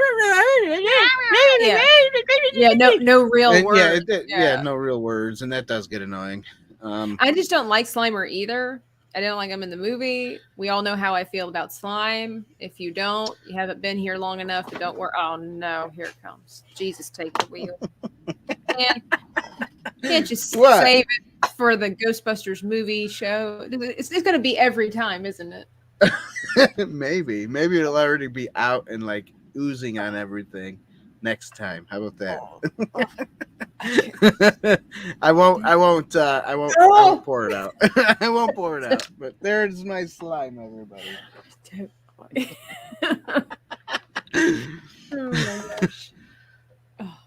yeah, no real and yeah, words. yeah, Yeah, no real words, and that does get annoying. I just don't like Slimer either. I don't like him in the movie. We all know how I feel about slime. If you don't, you haven't been here long enough. It don't work. Oh no, here it comes. Jesus, take the wheel. And can't just What? save it for the Ghostbusters movie show. It's going to be every time, isn't it? Maybe it'll already be out and like oozing on everything next time. How about that? Oh, okay. I won't Oh, pour it out. I won't pour it out. But there's my slime, everybody. oh my gosh. Oh.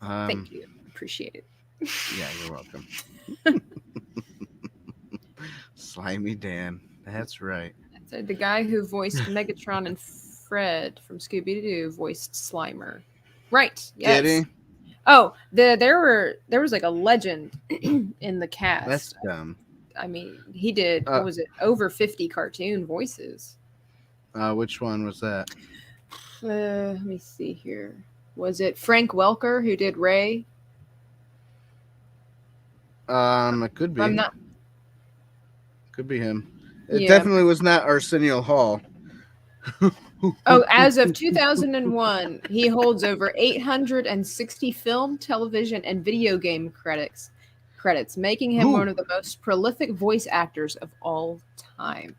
um Thank you. Appreciate it. yeah, you're welcome. Slimy Dan. That's right. So the guy who voiced Megatron and Fred from Scooby Doo voiced Slimer. Right. Did Yes. he? Oh, there was like a legend in the That's cast. dumb. I mean, he did Uh what was it? Over 50 cartoon voices. which one was that? Let me see here. Was it Frank Welker who did Ray? It could I'm be. not. Could be him. It Yeah. definitely was not Arsenio Hall. Oh, as of 2001, he holds over 860 film, television, and video game credits, making him one Who? of the most prolific voice actors of all time.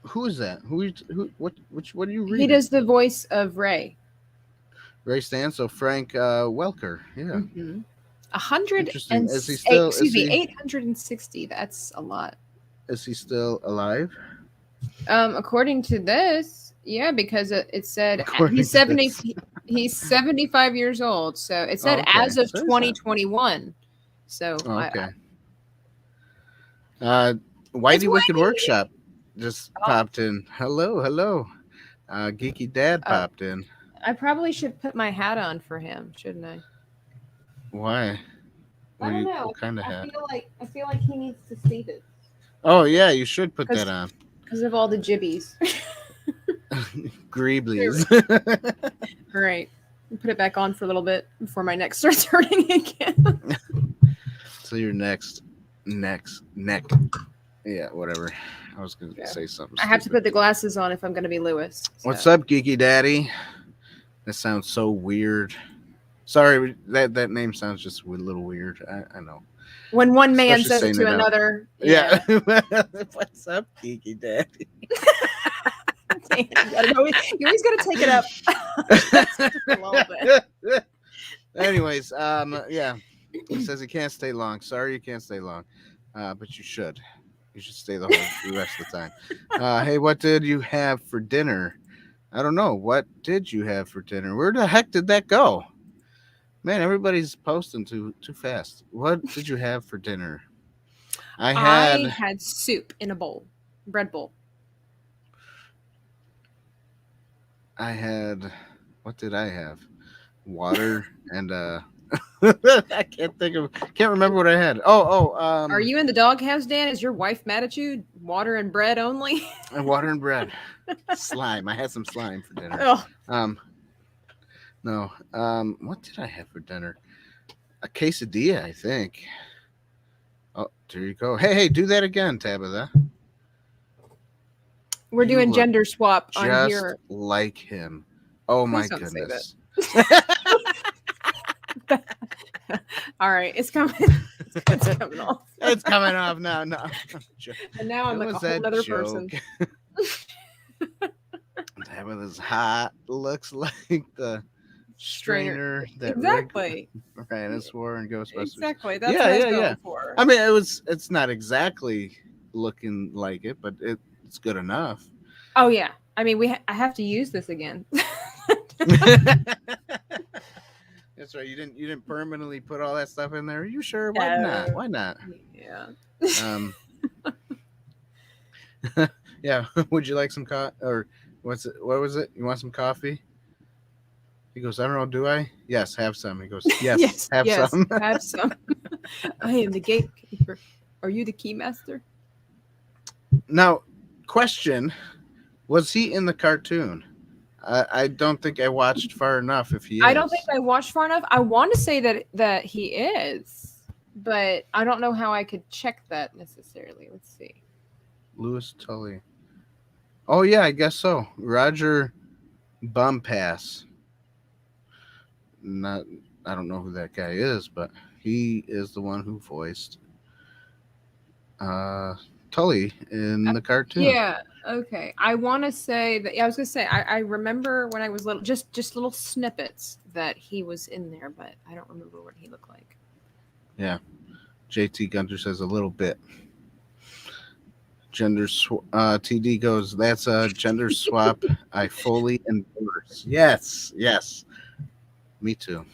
Who is that? Who? What are you He reading? does the voice of Ray. Ray Stan. So Frank Welker. Yeah, Mm-hmm. A hundred interesting. and Is he still? excuse me, 860. That's a lot. Is he still alive? According to this, yeah, because it said According he's to 70. this. He's 75 years old. So it Oh, said okay. as of So he's not. 2021. So Oh, I okay. Uh, it's Whitey Wicked Whitey. Workshop just Oh, popped in. Hello, hello. Geeky Dad oh, popped in. I probably should put my hat on for him, shouldn't I? Why? I don't What know. kind of I hat? feel like he needs to see this Oh yeah, you should put that because on. of all the jibbies. Greeblies. All right, put it back on for a little bit before my neck starts hurting again. So your neck. Yeah, whatever. I was gonna Yeah. say something I have to stupid. put the glasses on if I'm going to be Lewis. What's So. up, Geeky Daddy? That sounds so weird. Sorry, that name sounds just a little weird. I know. When one man Especially says saying to it out. another, Yeah. yeah. What's up, Kiki Daddy? You always got to take it up just a little bit. Anyways, yeah. He says he can't stay long. Sorry, you can't stay long, but you should. You should stay the rest of the time. Hey, what did you have for dinner? I don't know. What did you have for dinner? Where the heck did that go? Man, everybody's posting too fast. What did you have for dinner? I I had had soup in a bowl, bread bowl. I had what did I have? Water and I can't remember what I had. Are you in the doghouse, Dan? Is your wife mad at you? Water and bread only? Water and bread. Slime. I had some slime for dinner. Oh, Um no. What did I have for dinner? A quesadilla, I think. Oh, there you go. Hey, do that again, Tabitha. we're You doing look gender swap on just here. like him. Oh my Please don't say that. goodness. All right, it's coming. It's coming off. It's coming off now. No. And now I'm It like a was whole that other joke. person. Tabitha's hot. Looks like the strainer that Exactly. Rick Moranis wore in Ghostbusters. Exactly. That's what I was going for. I mean, it's not exactly looking like it, but it's good enough. Oh yeah. I mean, I have to use this again. That's right. You didn't permanently put all that stuff in there. Are you sure? Why No. not? Why not? Yeah. Um, yeah. Would you like some coffee? Or what's it? What was it? You want some coffee? He goes, I don't know. Do I? Yes. Have some. He goes, yes. Have some. Have some. I am the gatekeeper. Are you the keymaster? Now, question: was he in the cartoon? I don't think I watched far enough. If he is, I don't think I watched far enough. I want to say that he is, but I don't know how I could check that necessarily. Let's see. Louis Tully. Oh yeah, I guess so. Roger Bumpass. Not, I don't know who that guy is, but he is the one who voiced Tully in the cartoon. Yeah. Okay. I want to say that. Yeah, I was gonna say. I remember when I was little, just little snippets that he was in there, but I don't remember what he looked like. Yeah. JT Gunter says a little bit. TD goes, that's a gender swap I fully endorse. Yes. Me too.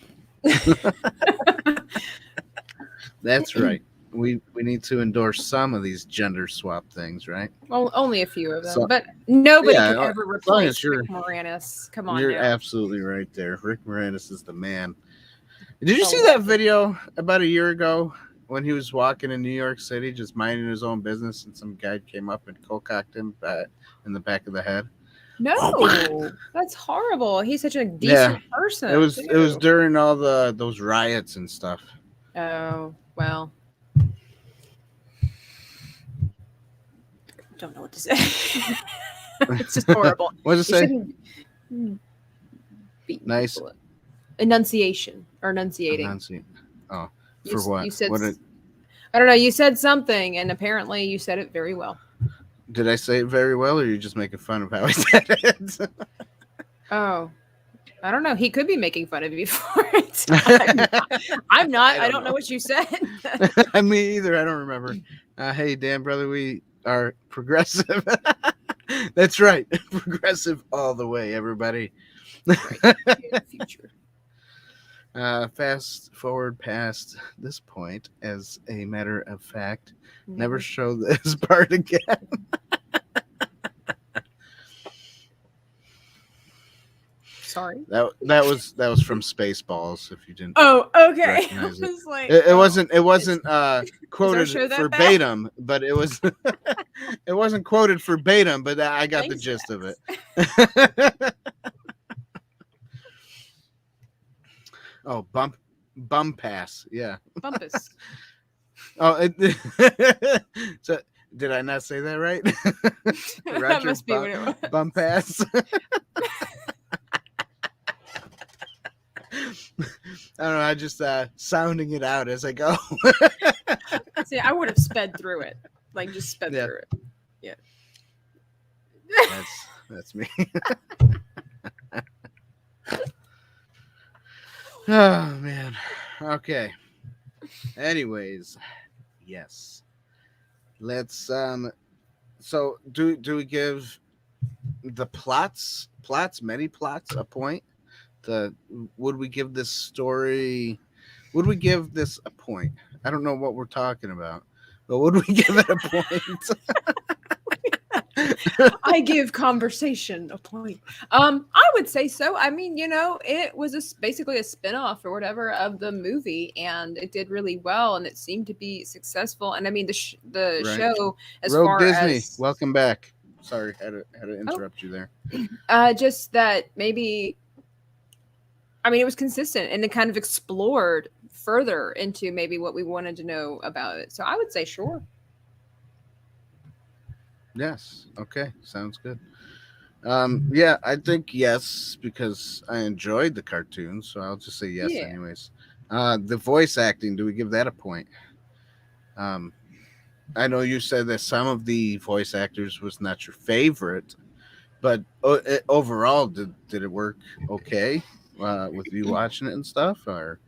That's right. We need to endorse some of these gender swap things, right? Well, only a few of them, but nobody could ever replace you're, Rick Moranis. Come on, you're now. absolutely right there. Rick Moranis is the man. Did you see that video about a year ago when he was walking in New York City, just minding his own business, and some guy came up and cocked him in the back of the head? No, that's horrible. He's such a decent person. It was during all those riots and stuff. Oh well. Don't know what to say. It's just horrible. What does it say? Nice. Enunciation or enunciating. Oh, for what? You said, I don't know. You said something, and apparently you said it very well. Did I say it very well, or are you just making fun of how I said it? Oh, I don't know. He could be making fun of you for it. I'm not. I don't know what you said. Me either. I don't remember. Hey, Dan, brother, we are progressive. That's right. Progressive all the way, everybody. Future. Fast forward past this point, as a matter of fact, never show this part again. Sorry. That was from Spaceballs. If you didn't. Oh, okay. Recognize it. Like, it wasn't quoted verbatim, but it was. It wasn't quoted verbatim, but I got the gist of it. Oh, bum pass, yeah. Bumpus. Oh, so did I not say that right? Roger, that must be what it was. Bum pass. I don't know. I just sounding it out as I go. See, I would have sped through it, like just sped Yeah, through it. Yeah. that's me. Oh man. Okay. Anyways, yes. Let's so do we give the many plots a point? The would we give this story would we give this a point? I don't know what we're talking about, but would we give it a point? I give conversation a point. I would say so. I mean, it was basically a spin-off or whatever of the movie, and it did really well, and it seemed to be successful. And I mean, the Right. show, as Rogue far Disney, as welcome back. Sorry, had to oh, interrupt you there. just that maybe, I mean, it was consistent and it kind of explored further into maybe what we wanted to know about it. So I would say sure. Yes. Okay. Sounds good. Yeah, I think yes because I enjoyed the cartoon, so I'll just say yes Yeah. anyways. The voice acting, do we give that a point? Um, I know you said that some of the voice actors was not your favorite, but overall, did it work okay with you watching it and stuff? Or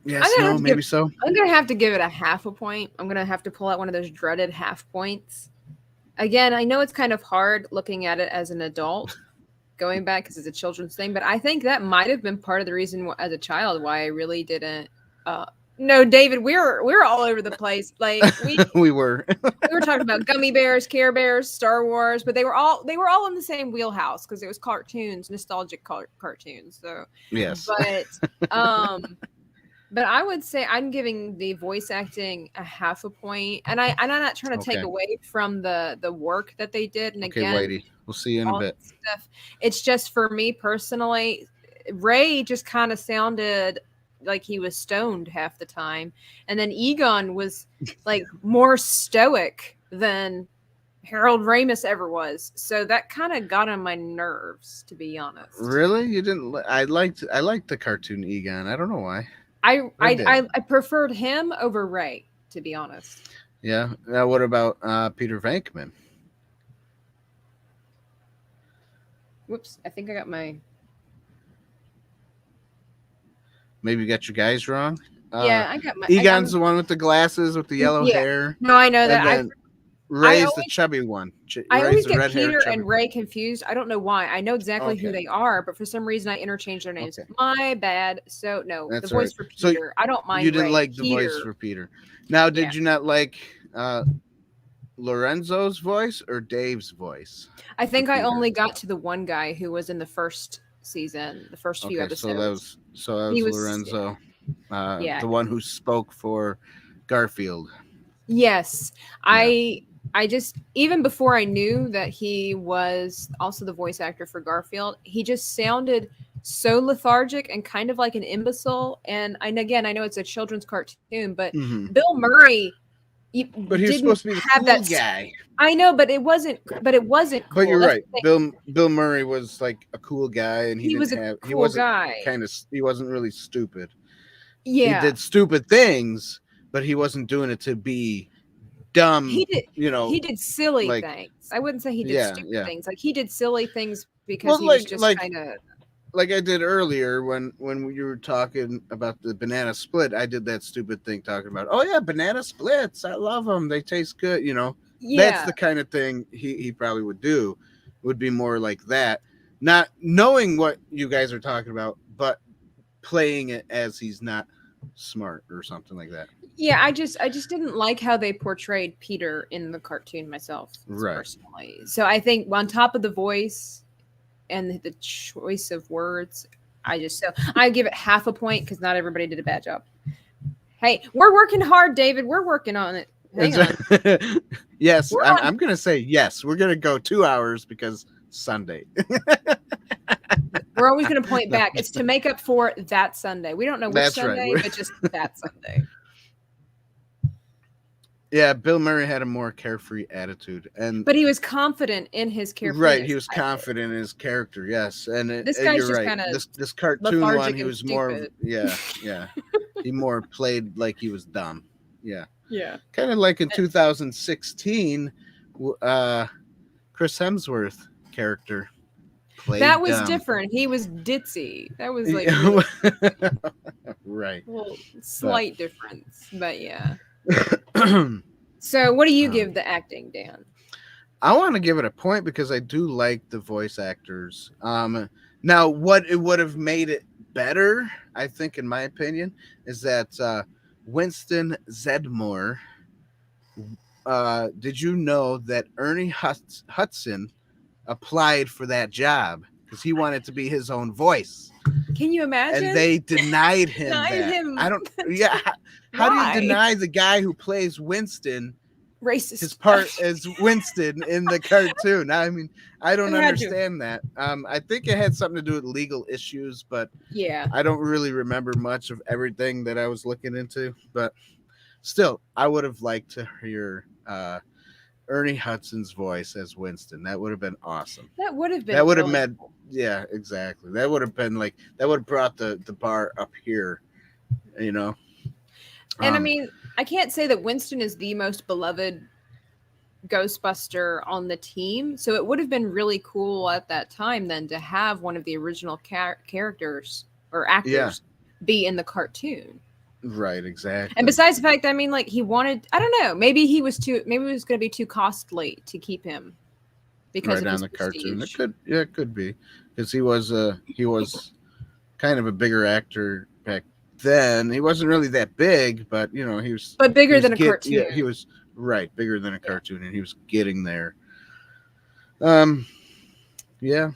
I'm yes, gonna have no, to give. maybe so. I'm gonna have to give it a half a point. I'm gonna have to pull out one of those dreaded half points. Again, I know it's kind of hard looking at it as an adult, going back because it's a children's thing, but I think that might have been part of the reason as a child why I really didn't. Uh, no, David, we're all over the place. Like We were. we were talking about gummy bears, Care Bears, Star Wars, but they were all in the same wheelhouse because it was cartoons, nostalgic cartoons. So, Yes. but um, but I would say I'm giving the voice acting a half a point, and I'm not trying to take Okay. away from the work that they did. And Okay, again, Whitey. We'll see you in a all bit. that stuff. It's just for me personally, Ray just kind of sounded like he was stoned half the time, and then Egon was like more stoic than Harold Ramis ever was. So that kind of got on my nerves, to be honest. Really? You didn't? I liked the cartoon Egon. I don't know why. I I I did. I preferred him over Ray, to be honest. Yeah. Now, what about Peter Venkman? Whoops, I think I got my Maybe you got your guys wrong. Uh, yeah, I got my Egon's the one with the glasses with the yellow yeah. hair, No, I know and that. then I Ray's the always chubby one. I Ray's always the get red haired Peter chubby and one. Ray confused. I don't know why. I know exactly who Okay. they are, but for some reason I interchanged their names. Okay. My bad. So no, the That's all right. voice for So Peter. I don't you mind didn't Ray. like the voice Peter. for Peter. Now, Yeah. did you not like Lorenzo's voice or Dave's voice I for think I Peter? only got to the one guy who was in the first season, the first few Okay, episodes. so that He was was Lorenzo, yeah. the one who spoke for Garfield. Yes. Yeah. I just even before I knew that he was also the voice actor for Garfield, he just sounded so lethargic and kind of like an imbecile. And again, I know it's a children's cartoon, but Hmm. Bill Murray But he was didn't supposed to be the have cool that. guy. I know, but it wasn't. But it wasn't But cool. you're That's right. the thing. Bill Murray was like a cool guy, and He was a he cool wasn't guy. he wasn't really stupid. He Yeah, did stupid things, but he wasn't doing it to be dumb. he did. You know, He did silly like things. I wouldn't say he did yeah, stupid yeah. things. Like he did silly things because Well, he was just kind of. like I did earlier when you were talking about the banana split. I did that stupid thing talking about. Oh yeah, banana splits. I love them. They taste good. You know, that's Yeah, the kind of thing he probably would do. Would be more like that, not knowing what you guys are talking about, but playing it as he's not smart or something like that. yeah. I just didn't like how they portrayed Peter in the cartoon myself Right. personally. So I think on top of the voice and the choice of words, I give it half a point because not everybody did a bad job. Hey, we're working hard, David. We're working on it. Hang on. Yes, We're on. I'm gonna say yes. We're gonna go 2 hours because Sunday. We're always going to point No, back. It's to make up for that Sunday. We don't know which that's right. Sunday, but just that Sunday. Yeah, Bill Murray had a more carefree attitude, and But he was confident in his right, he carefreeness, was I think. confident in his character. Yes, and This you're guy's just right. kind of This cartoon one, lethargic he and was more of stupid. yeah, yeah. He more played like he was dumb. Yeah, Yeah. kind of like in 2016, Chris Hemsworth character That played was dumb. different. He was ditzy. That was like Yeah, really right, a little but slight difference. But yeah. So what do you um, give the acting, Dan? I want to give it a point because I do like the voice actors. Now what it would have made it better, I think, in my opinion, is that Winston Zedmore. Did you know that Hudson applied for that job because he wanted to be his own voice, Can you and imagine? they denied him Denied that? I him. don't. Yeah, how do you Why? deny the guy who plays Winston his Racist. part as Winston in the cartoon? I mean, I don't Who had to? understand that. I think it had something to do with legal issues, but Yeah. I don't really remember much of everything that I was looking into. But still, I would have liked to hear Ernie Hudson's voice as Winston. That would have been awesome. That would have That been would have really meant, cool. yeah, exactly. That would have been like that would have brought the bar up here, you know. And I Um, mean, I can't say that Winston is the most beloved Ghostbuster on the team. So it would have been really cool at that time then to have one of the original characters or yeah, actors be in the cartoon. right, And exactly. besides the fact, I mean, like he wanted, I don't know, maybe it was going to be too costly to keep him because Right of on his the cartoon. prestige. It could be because he was kind of a bigger actor back then. He wasn't really that big, but you know, But he bigger was than a get cartoon. yeah, he was right, bigger than a Yeah. cartoon and he was getting there. Um yeah,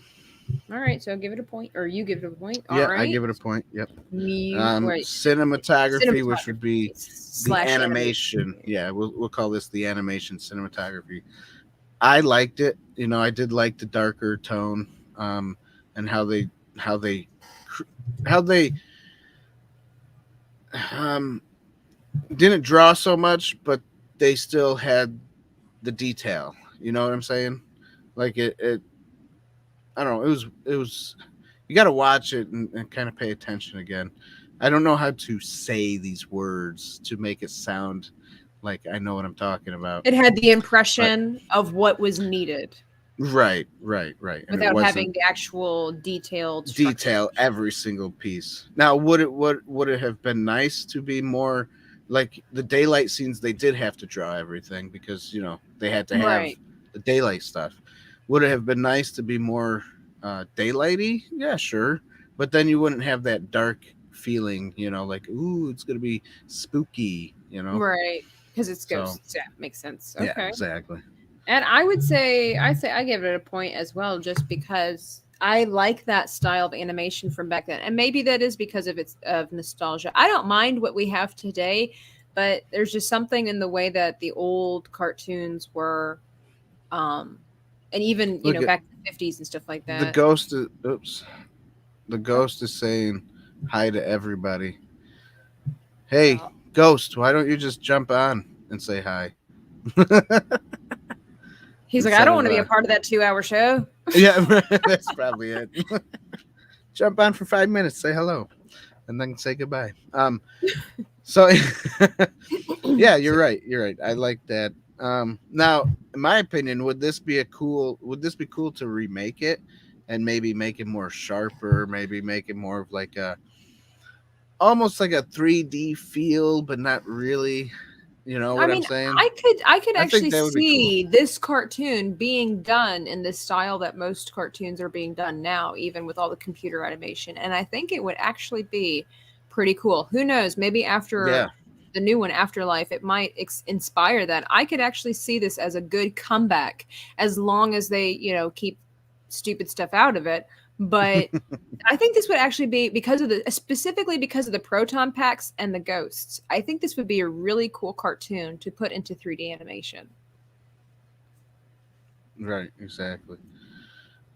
All right, so give it a point, or you give it a point. All yeah, I right. give it a point. Yep. Right. Cinematography, which would be Cinematography the slash animation. animation. Yeah, we'll call this the animation cinematography. I liked it. You know, I did like the darker tone, and how they how they um, didn't draw so much, but they still had the detail. You know what I'm saying? Like it I don't know. It was. You got to watch it and kind of pay attention again. I don't know how to say these words to make it sound like I know what I'm talking about, It had the but impression of what was needed right, and it without wasn't having the actual detailed structure. detail every single piece. Now, would it have been nice to be more like the daylight scenes? They did have to draw everything because you know they had to have Right. the daylight stuff. Would it have been nice to be more daylighty? Yeah, sure, but then you wouldn't have that dark feeling. You know, like ooh, it's gonna be spooky. You know, Right. Because it's so ghosts. Yeah, makes sense. yeah, Okay. exactly. And I say I give it a point as well, just because I like that style of animation from back then, and maybe that is because of its of nostalgia. I don't mind what we have today, but there's just something in the way that the old cartoons were, um, and even Look at back in the 50s and stuff like the that. ghost. Oops, the ghost is saying hi to everybody. Hey, Uh, Ghost, why don't you just jump on and say hi? he's like, I Instead don't of, want to be a part of that 2-hour show. yeah, that's probably it. Jump on for 5 minutes, say hello, and then say goodbye. So, yeah, you're So, right. You're right. I like that. Now, in my opinion, would this be cool to remake it and maybe make it more sharper, maybe make it more of like almost like a 3D feel, but not really. You know I what I'm mean, saying? I could I think actually that would be cool. see this cartoon being done in this style that most cartoons are being done now, even with all the computer animation. And I think it would actually be pretty cool. Who knows? Maybe after Yeah. the new one, Afterlife, it might inspire that. I could actually see this as a good comeback as long as they, keep stupid stuff out of it. But I think this would actually be because of the specifically because of the proton packs and the ghosts. I think this would be a really cool cartoon to put into 3D animation. Right. Exactly.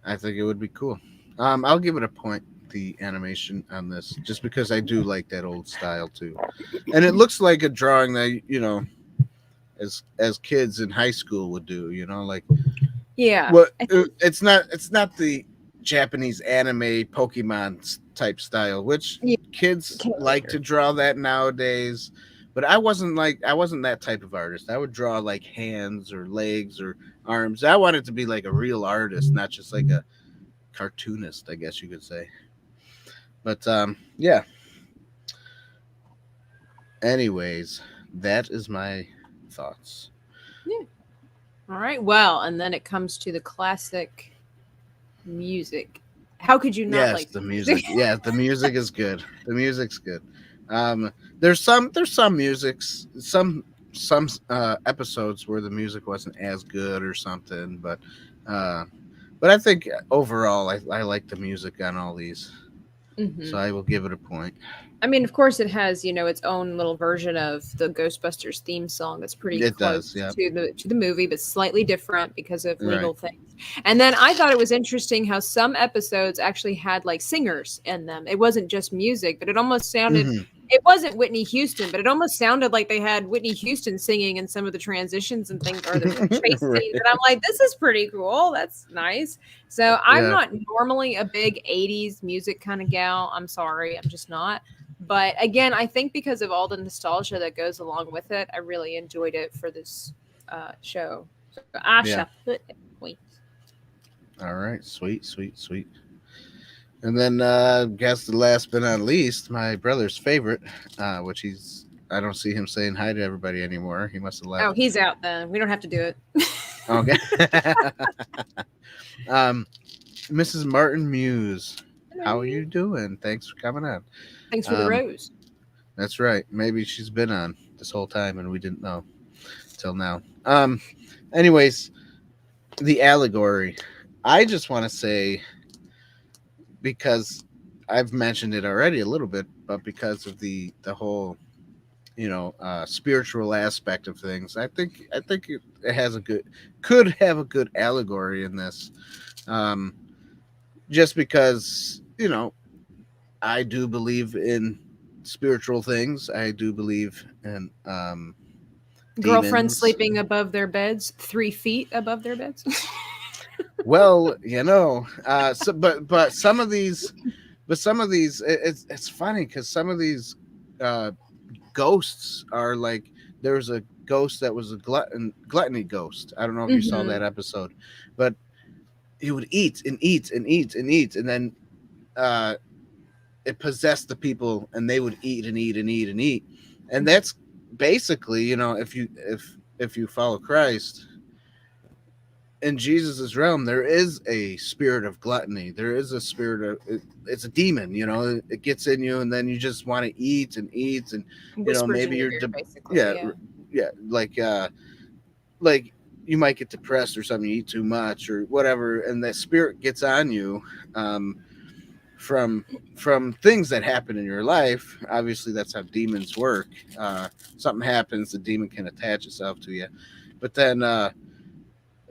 I think it would be cool. I'll give it a point. The animation on this, just because I do like that old style too, and it looks like a drawing that as kids in high school would do. You know, like Yeah, what I think it's not the Japanese anime Pokemon type style, which yeah, kids like to character. draw that nowadays. But I wasn't that type of artist. I would draw like hands or legs or arms. I wanted to be like a real artist, not just like a cartoonist, I guess you could say. But yeah. Anyways, that is my thoughts. Yeah. All right. Well, and then it comes to the classic music. How could you not Yes, like the the music? music. Yeah, the music is good. The music's good. There's some musics, some episodes where the music wasn't as good or something, uh, but I think overall I like the music on all these, hmm so I will give it a point. I mean, of course, it has its own little version of the Ghostbusters theme song that's pretty It does. close Yeah. to the movie, but slightly different because of Right. legal things. And then I thought it was interesting how some episodes actually had like singers in them. It wasn't just music, but it almost sounded. Hmm. It wasn't Whitney Houston, but it almost sounded like they had Whitney Houston singing in some of the transitions and things, or the chase scenes. And Right. I'm like, this is pretty cool. That's nice. So I'm Yeah. not normally a big '80s music kind of gal. I'm sorry, I'm just not. But again, I think because of all the nostalgia that goes along with it, I really enjoyed it for this show. So I shall Yeah. put a point. All right. Sweet. Sweet. Sweet. And then, guess the last but not least, my brother's favorite, which I don't see him saying hi to everybody anymore. He must have Oh, left. he's out then. We don't have to do it. Okay. um, Mrs. Martin Muse, how are Hello. you doing? Thanks for coming on. Thanks for the Um, rose. that's right. Maybe she's been on this whole time and we didn't know till now. Anyways, the allegory. I just want to say, because I've mentioned it already a little bit, but because of the whole spiritual aspect of things, I think it has a good could have a good allegory in this. Um, just because I do believe in spiritual things. I do believe in Girlfriends demons. sleeping above their beds, 3 feet above their beds. Well, but some of these it's funny because some of these uh, ghosts are like, there was a ghost that was a gluttony ghost. I don't know if you saw that hmm episode, but he would eat and eat and eat and eat, and then uh, it possessed the people, and they would eat and eat and eat and eat, and that's basically, if you follow Christ in Jesus's realm, there is a spirit of gluttony. There is a spirit of it's a demon. It gets in you, and then you just want to eat and eat, and Whispers in maybe your you're ear, basically. yeah, Yeah. yeah, like you might get depressed or something. You eat too much or whatever, and that spirit gets on you. Um, from from things that happen in your life. Obviously, that's how demons work. Uh, Something happens, the demon can attach itself to you. But then,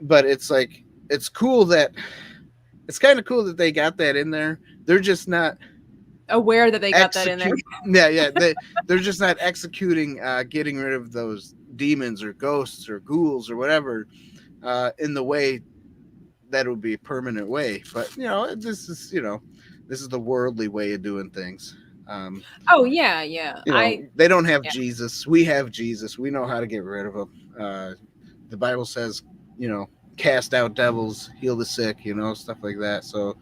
but it's like it's kind of cool that they got that in there. They're just not Aware that they got that in there. execute. Yeah, yeah. They're just not executing, getting rid of those demons or ghosts or ghouls or whatever, in the way that would be a permanent way. But this is the worldly way of doing things. Um, Oh yeah, yeah. they don't have Yeah. Jesus. We have Jesus. We know how to get rid of them. The Bible says, cast out devils, heal the sick, stuff like that. So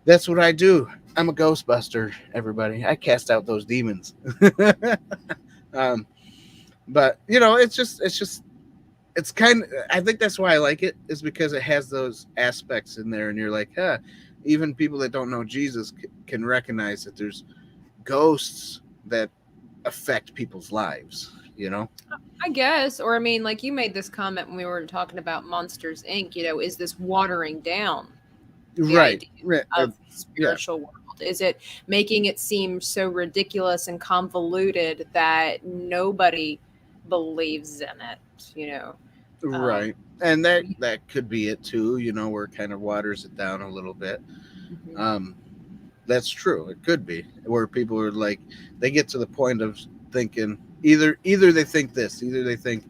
that's what I do. I'm a Ghostbuster, everybody. I cast out those demons. um, but it's kind of, I think that's why I like it, is because it has those aspects in there, and you're like, even people that don't know Jesus can recognize that there's ghosts that affect people's lives. I guess, or I mean, like you made this comment when we were talking about Monsters Inc. Is this watering down the Right. idea Right. of the Yeah. spiritual world? Is it making it seem so ridiculous and convoluted that nobody believes in it? Um, Right. And that could be it too, where it kind of waters it down a little bit. mhm. Um, that's true. It could be where people are like, they get to the point of thinking, either they think this, either they think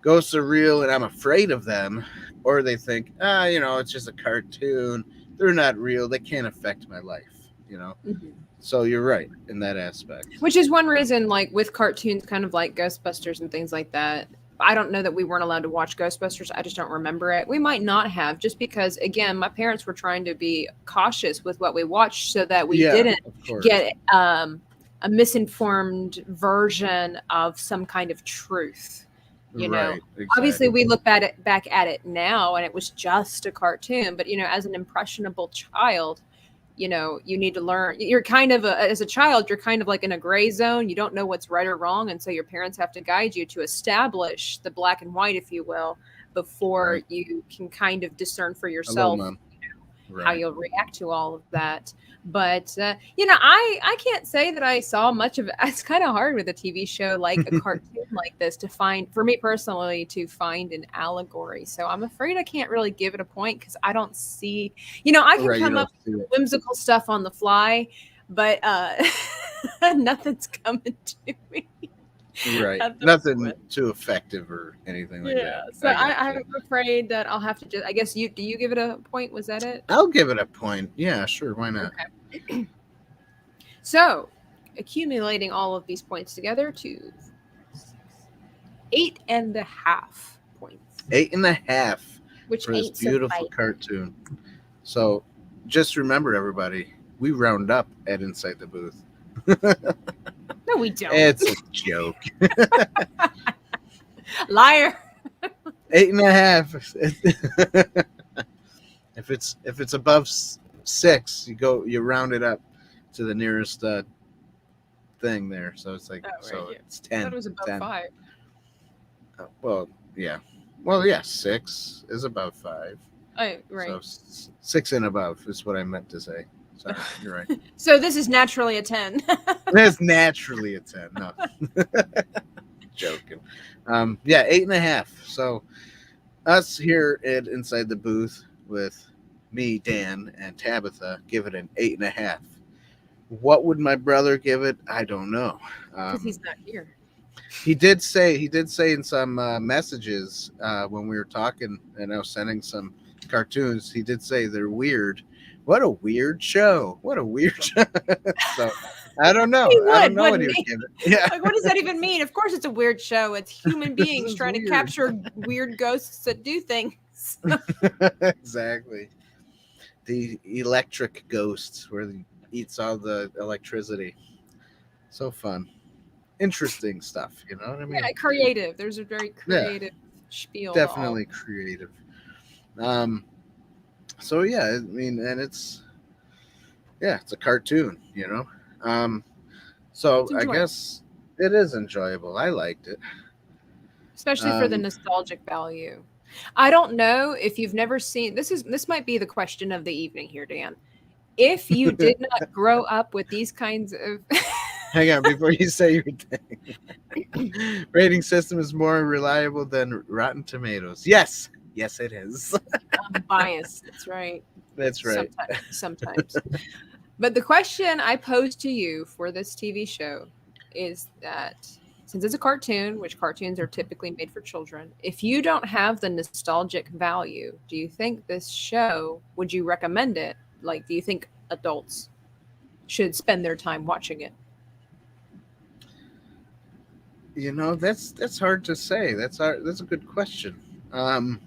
ghosts are real and I'm afraid of them, or they think, it's just a cartoon. They're not real. They can't affect my life. Mhm. So you're right in that aspect. Which is one reason, like with cartoons, kind of like Ghostbusters and things like that. I don't know that we weren't allowed to watch Ghostbusters. I just don't remember it. We might not have, just because, again, my parents were trying to be cautious with what we watched so that we Yeah, didn't of course. get a misinformed version of some kind of truth. You know, Right, obviously, we exactly. look back at it now, and it was just a cartoon. But as an impressionable child, you need to learn. You're kind of as a child, you're kind of like in a gray zone. You don't know what's right or wrong, and so your parents have to guide you to establish the black and white, if you will, before Right. you can kind of discern for Hello, yourself Mom. how Right. you'll react to all of that. But I can't say that I saw much of it. It's kind of hard with a TV show like a cartoon like this to find, for me personally, to find an allegory. So I'm afraid I can't really give it a point because I don't see. I can Right, you come up don't with see some it. whimsical stuff on the fly, but nothing's coming to me Right. at the Nothing moment. too effective or anything like Yeah, that. so I I'm gotcha. afraid that I'll have to just. I guess you do. You give it a point? Was that it? I'll give it a point. Yeah, sure. Why not? Okay. So, accumulating all of these points together to 8.5 points, 8.5 which for this ain't so beautiful bad. cartoon. So just remember, everybody, we round up at Inside the Booth. No, we don't. It's a joke. Liar. 8.5. If it's above 6, you round it up to the nearest thing there. So it's like, Oh, right. so Yeah. it's I thought 10. it was above 10. 5. Well, yeah. Well, yeah, 6 is above 5. Oh, So right. 6 and above is what I meant to say. Sorry, you're right. So this is naturally a 10. That's naturally a 10. No, joking. Yeah, 8.5. So us here at Inside the Booth with me, Dan, and Tabitha give it an 8.5. What would my brother give it? I don't know. Because Um, he's not here. he did say in some messages when we were talking and I was sending some cartoons. He did say they're weird. What a weird show! What a weird show. So I don't know. He I don't would, know what wouldn't he would he? give it. Yeah, Like, what does that even mean? Of course, it's a weird show. It's human this beings is trying to weird. capture weird ghosts that do things. Exactly. The electric ghost where he eats all the electricity. So fun, interesting stuff. You know what I Yeah, mean? creative. There's a very Yeah, creative spiel to all. definitely creative. Um, so yeah, I mean, and it's a cartoon. So It's I enjoyable, guess it is enjoyable. I liked it. especially for the Um, nostalgic value. I don't know if you've never seen this might be the question of the evening here, Dan. If you did not grow up with these kinds of Hang on before you say your thing. Rating system is more reliable than Rotten Tomatoes. Yes, yes, it is. bias, that's right. That's right. Sometimes. But the question I pose to you for this TV show is that since it's a cartoon, which cartoons are typically made for children, if you don't have the nostalgic value, do you think this show, would you recommend it? Like, do you think adults should spend their time watching it? That's hard to say. That's a good question. Um,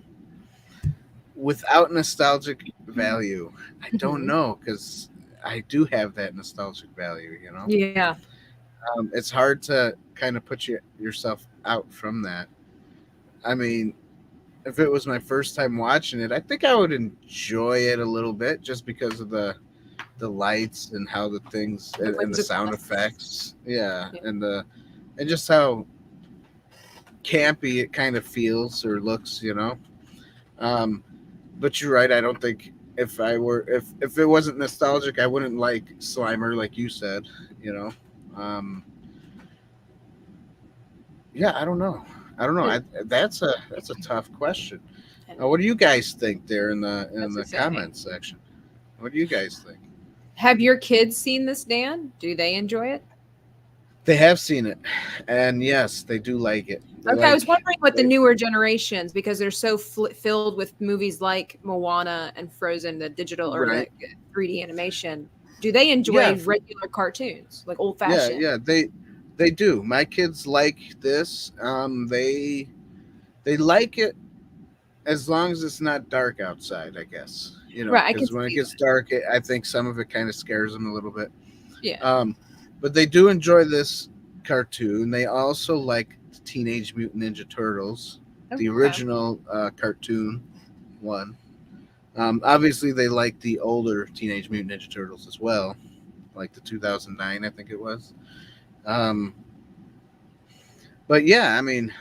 Without nostalgic value, I don't Mhm. know because I do have that nostalgic value. Yeah. It's hard to kind of put yourself out from that. I mean, if it was my first time watching it, I think I would enjoy it a little bit just because of the lights and how the things The and the sound whimsicalness. effects. Yeah, Yeah. and just how campy it kind of feels or looks. Um, but you're right. I don't think if it wasn't nostalgic, I wouldn't like Slimer like you said. You know, um, yeah. I don't know. I don't know. And, That's a tough question. and What do you guys think there in the that's the same. comments section? What do you guys think? Have your kids seen this, Dan? Do they enjoy it? They have seen it, and yes, they do like it. They Okay, I like was wondering what the they newer generations, because they're so filled with movies like Moana and Frozen, the digital or the right. 3D animation. Do they enjoy Yeah, regular cartoons, like old yeah, fashioned? yeah. They do. My kids like this. They like it as long as it's not dark outside, I guess. Right, I can Because when it see gets that. dark, I think some of it kind of scares them a little bit. Yeah. Um, but they do enjoy this cartoon. They also like Teenage Mutant Ninja Turtles, the Okay. original cartoon one. Obviously, they like the older Teenage Mutant Ninja Turtles as well, like the 2009, I think it was. Um, but yeah, I mean,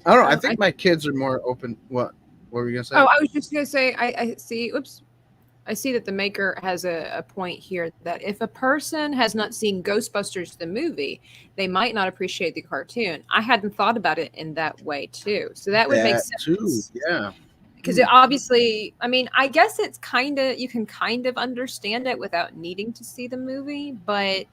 I don't know. I I think my kids are more open. What were you gonna say? Oh, I was just gonna say, I see. Oops, I see that the maker has a point here that if a person has not seen Ghostbusters the movie, they might not appreciate the cartoon. I hadn't thought about it in that way too, so that would make That too. sense. Yeah. Because Hmm. it obviously, I mean, I guess it's kind of, you can kind of understand it without needing to see the movie, but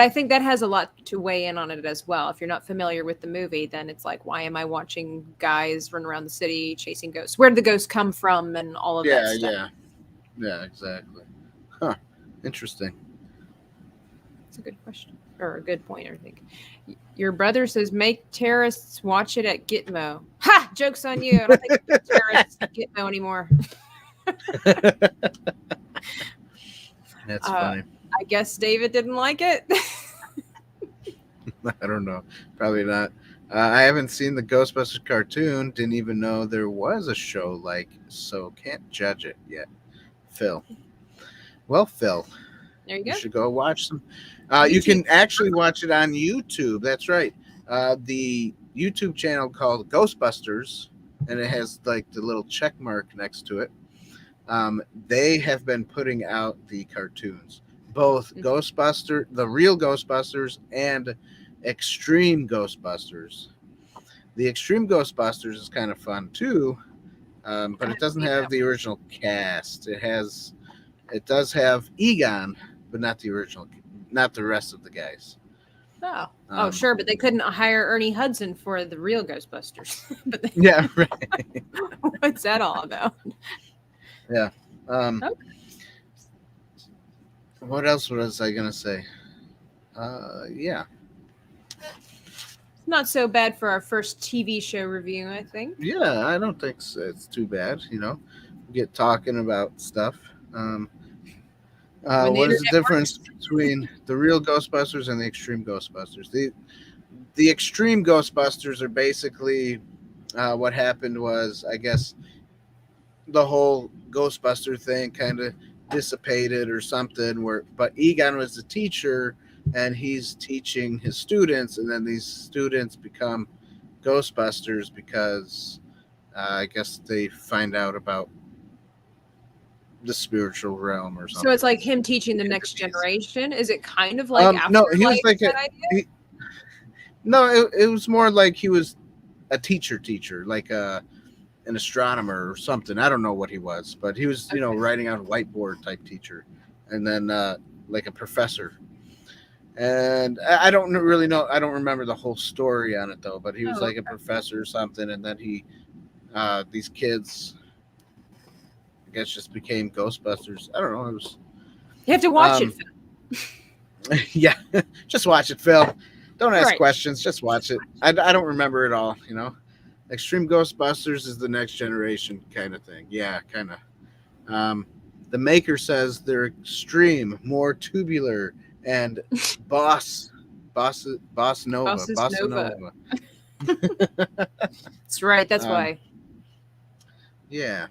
I think that has a lot to weigh in on it as well. If you're not familiar with the movie, then it's like, why am I watching guys run around the city chasing ghosts? Where did the ghosts come from, and all of that Yeah. stuff? Yeah. Yeah. Exactly. Huh. Interesting. It's a good question, or a good point, I think. Your brother says make terrorists watch it at Gitmo. Ha! Joke's on you. I don't think terrorists at Gitmo anymore. That's Uh, funny. I guess David didn't like it. I don't know. Probably not. I haven't seen the Ghostbusters cartoon. Didn't even know there was a show like so. Can't judge it yet. Phil. Well, Phil, There you you go. should go watch some. You YouTube. can actually watch it on YouTube. That's right. The YouTube channel called Ghostbusters, and it has like the little check mark next to it. They have been putting out the cartoons, both the real Ghostbusters, and Extreme Ghostbusters. The Extreme Ghostbusters is kind of fun too, I but it haven't doesn't seen have that the original cast. It does have Egon, but not the original, not the rest of the guys. one. Oh. Oh, Um, sure, but they couldn't hire Ernie Hudson for the real Ghostbusters. But yeah, right. what's that all about? Yeah. Um, Okay. what else was I gonna say? Yeah, Not so bad for our first TV show review, I think. yeah. I don't think it's too bad. Get talking about stuff. Um, When the what is the internet difference works. between the real Ghostbusters and the Extreme Ghostbusters? The Extreme Ghostbusters are basically what happened was, I guess, the whole Ghostbuster thing kind of dissipated or something. But Egon was the teacher, and he's teaching his students, and then these students become Ghostbusters because I guess they find out about the spiritual realm or So it's something. like him teaching the next Entities. generation. Is it kind of like No, he was Afterlife, like that idea? he, no, it was more like he was a teacher, like an astronomer or something. I don't know what he was, but he was, Okay. writing on a whiteboard type teacher, and then like a professor. And I don't really know. I don't remember the whole story on it though. But he was Oh, like a okay. professor or something, and then these kids, I guess, just became Ghostbusters. I don't know. It was, You have to watch it. um, yeah. Just watch it, Phil. Don't ask Right. questions. Just watch it. I don't remember it all. Extreme Ghostbusters is the next generation kind of thing. Yeah, kind of. Um, the maker says they're extreme, more tubular, and boss, Bosses bossa Nova. nova. That's right. That's Um, why. yeah,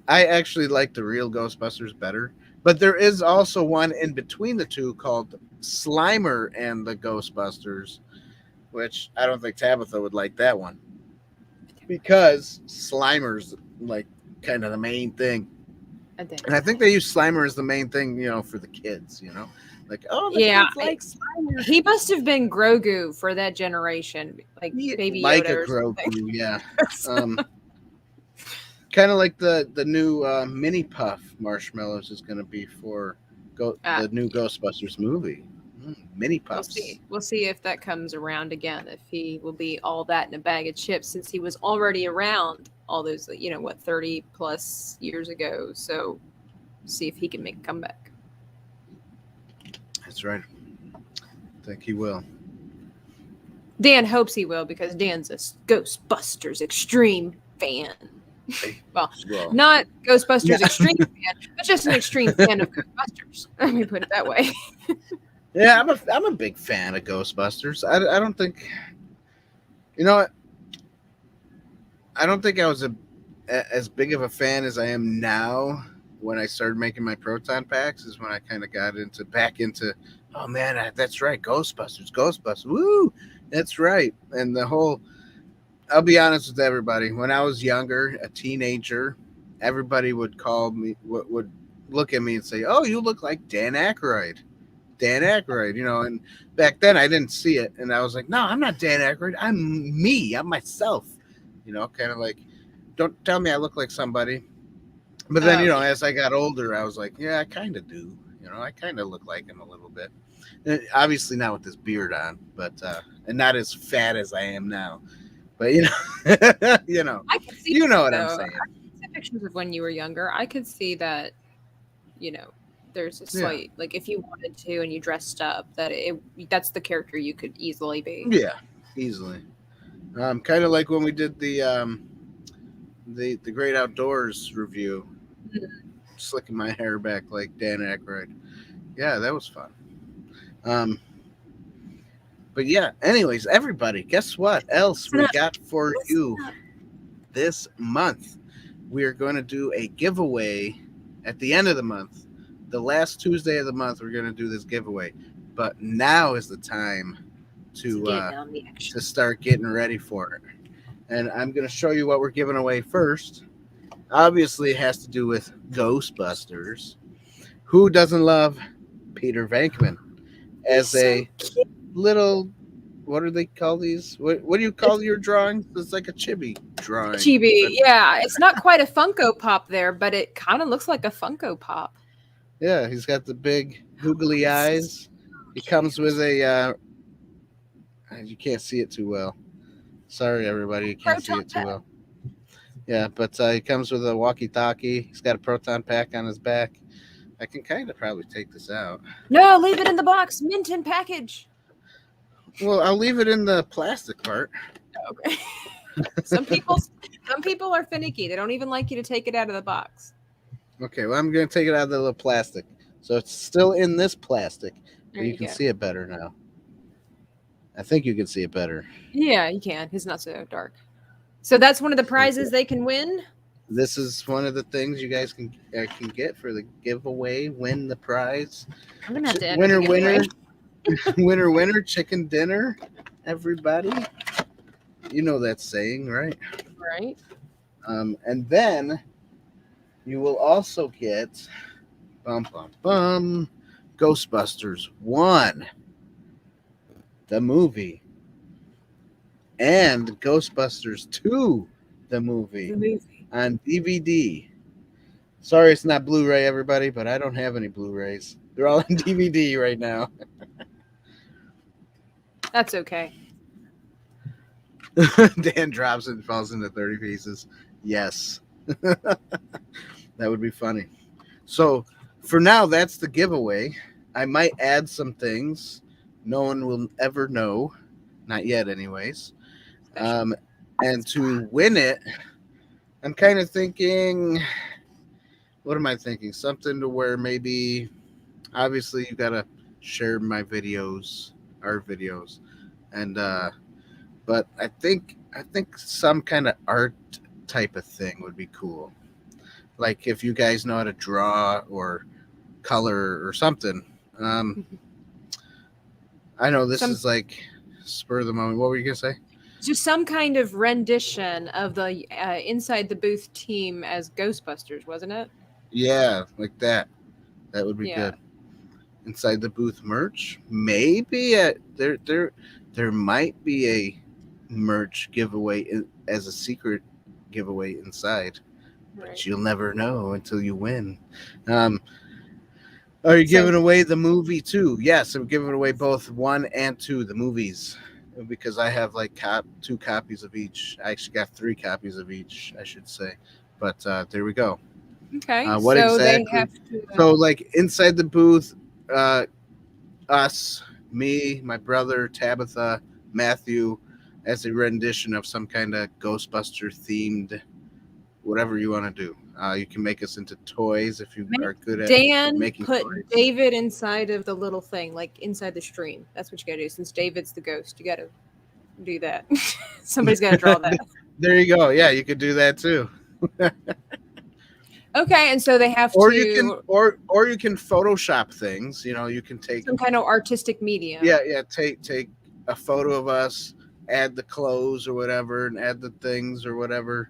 I actually like the real Ghostbusters better, but there is also one in between the two called Slimer and the Ghostbusters, which I don't think Tabitha would like that one because Slimer's like kind of the main thing. I think. And I think they use Slimer as the main thing, for the kids. Like, oh, the Yeah, kids like Slimer. he must have been Grogu for that generation, like Yeah, Baby like a Yoda or something. Grogu, yeah. Um, kind of like the new mini puff marshmallows is going to be for uh, the new Ghostbusters movie. Mini We'll puffs. see. We'll see if that comes around again. If he will be all that in a bag of chips, since he was already around all those, 30+ years ago. So see if he can make a comeback. That's right. I think he will. Dan hopes he will because Dan's a Ghostbusters extreme fan. Hey, Well, well, not yeah, Ghostbusters extreme fan, but just an extreme fan of Ghostbusters. Let me put it that way. yeah. I'm a big fan of Ghostbusters. I don't think you know what. I don't think I was as big of a fan as I am now. When I started making my proton packs, is when I kind of got into back into. Oh man, that's right, Ghostbusters, Ghostbusters, woo, that's right, and the whole. I'll be honest with everybody. When I was younger, a teenager, everybody would call me, would look at me and say, "Oh, you look like Dan Aykroyd." Dan Aykroyd, and back then I didn't see it, and I was like, "No, I'm not Dan Aykroyd. I'm me. I'm myself." Kind of like, don't tell me I look like somebody. But then, Oh yeah. as I got older, I was like, "Yeah, I kind of do. I kind of look like him a little bit." Obviously not with this beard on, but and not as fat as I am now. But you know, I could see you know what I'm though. saying. I could see pictures of when you were younger. I could see that, you know, there's a Yeah, slight like if you wanted to and you dressed up, that's the character you could easily be. yeah, easily. Kind of like when we did the Great Outdoors review, slicking my hair back like Dan Aykroyd. Yeah, that was fun. Um, but yeah, anyways, everybody, guess what else Listen we up. got for Listen you up. this month? We are going to do a giveaway at the end of the month. The last Tuesday of the month, we're going to do this giveaway. But now is the time To to get uh, on the action. to start getting ready for it. And I'm going to show you what we're giving away first. Obviously, it has to do with Ghostbusters. Who doesn't love Peter Venkman He's as so a cute. little? What do they call these? What do you It's call your drawings? It's like a chibi drawing. chibi. But Yeah, it's not quite a Funko Pop there, but it kind of looks like a Funko Pop. yeah, he's got the big googly It's so eyes. He comes with cute. a. You can't see it too well. Sorry, everybody, you can't see Proton it too pack. well. Yeah, but he comes with a walkie-talkie. He's got a proton pack on his back. I can kind of probably take this out. No, leave it in the box. Mint in package. Well, I'll leave it in the plastic part. Okay. Some people, some people are finicky. They don't even like you to take it out of the box. Okay, well, I'm going to take it out of the little plastic. So it's still in this plastic, There but you you can go. see it better now. I think you can see it better. Yeah, you can. It's not so dark. So that's one of the prizes they can win. This is one of the things you guys can get for the giveaway. Win the prize. I'm gonna have to enter the Winner, giveaway. winner, winner, winner. Chicken dinner. Everybody, you know that saying, right? Right. And then you will also get bum bum bum Ghostbusters 1, the movie, and Ghostbusters 2, the The movie, movie. on DVD. Sorry, it's not Blu-ray, everybody, but I don't have any Blu-rays. They're all on DVD right now. That's okay. Dan drops it and falls into 30 pieces. Yes, that would be funny. So for now, that's the giveaway. I might add some things. No one will ever know. Not yet, anyways. Special Um, and to spot. win it, I'm kind of thinking, what am I thinking? Something to where maybe, obviously, you got to share my videos, our videos. And, but I think some kind of art type of thing would be cool. Like if you guys know how to draw or color or something. Um, I know this Some is like spur of the moment. What were you gonna say? just some kind of rendition of the inside the booth team as Ghostbusters, wasn't it? Yeah, like that. That would be Yeah. good. Inside the booth merch, maybe there might be a merch giveaway as a secret giveaway inside, but Right. you'll never know until you win. Um, Are you So giving away the movie too? Yes, I'm giving away both 1 and 2, the movies, because I have like 2 copies of each. I actually got 3 copies of each, I should say. But there we go. okay, What so they exactly? have to. So, like inside the booth, uh, us, me, my brother, Tabitha, Matthew, as a rendition of some kind of Ghostbuster themed, whatever you want to do. You can make us into toys if you Make are good at Dan making put toys. David inside of the little thing, like inside the stream. That's what you gotta do. Since David's the ghost, you gotta do that. Somebody's gotta draw that. There you go. Yeah, you could do that too. Okay, and so they have Or you can, to or you can Photoshop things. You can take, some kind of artistic medium. yeah, take a photo of us, add the clothes or whatever, and add the things or whatever.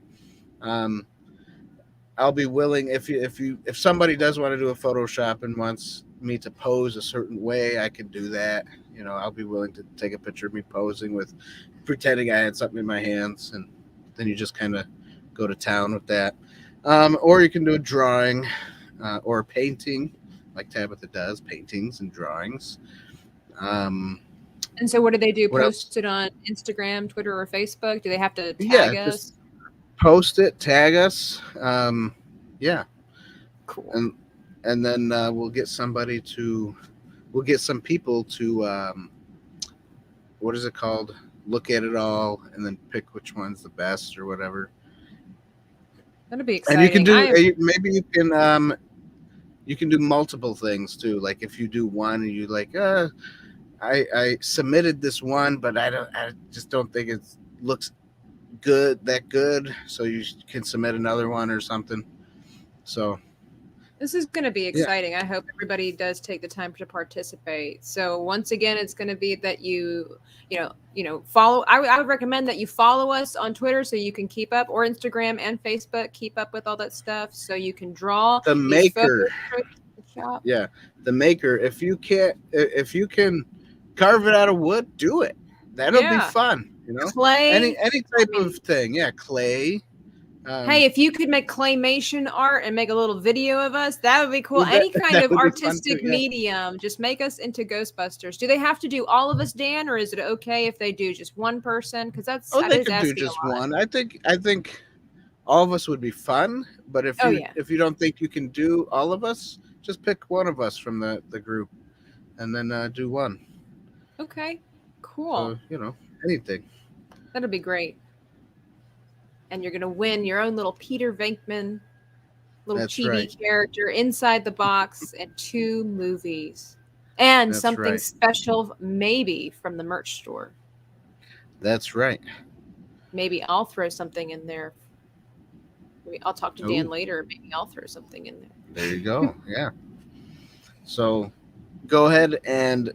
Um, I'll be willing, if somebody does want to do a Photoshop and wants me to pose a certain way, I can do that. I'll be willing to take a picture of me posing with pretending I had something in my hands, and then you just kind of go to town with that. Or you can do a drawing, or a painting, like Tabitha does, paintings and drawings. Um, And so, what do they do? what Post else? it on Instagram, Twitter, or Facebook? Do they have to tag Yeah, just us? post it, tag us. Yeah, Cool. and then we'll get some people to, what is it called? Look at it all and then pick which one's the best or whatever. That'll be And you can exciting. do, I maybe you can do multiple things too. Like if you do one and you like, I submitted this one, but I just don't think it looks that good. So you can submit another one or something. So This is going to be yeah, exciting. I hope everybody does take the time to participate. So once again, it's going to be that follow. I would recommend that you follow us on Twitter so you can keep up, or Instagram and Facebook, keep up with all that stuff, so you can draw the these maker, Photoshop. yeah, the maker. If you can carve it out of wood, do it. That'll be Yeah, fun. clay. Any I type of mean, thing. Yeah, clay. hey, Um, if you could make claymation art and make a little video of us, that would be cool. that Any kind that of would be fun too. artistic Yeah. medium, just make us into Ghostbusters. Do they have to do all of us, Dan, or is it okay if they do just one person? Because Oh, that they is could do asking a just lot. one. I think all of us would be fun. But Oh yeah. if you don't think you can do all of us, just pick one of us from the group, and then do one. Okay. Cool. So anything. That'll be great. And you're gonna win your own little Peter Venkman little That's right. chibi character inside the box and 2 movies. And That's something right. special maybe from the merch store. That's right. Maybe I'll throw something in there. Maybe I'll talk to Dan Oh, later. Maybe I'll throw something in there. there you go. Yeah. So go ahead and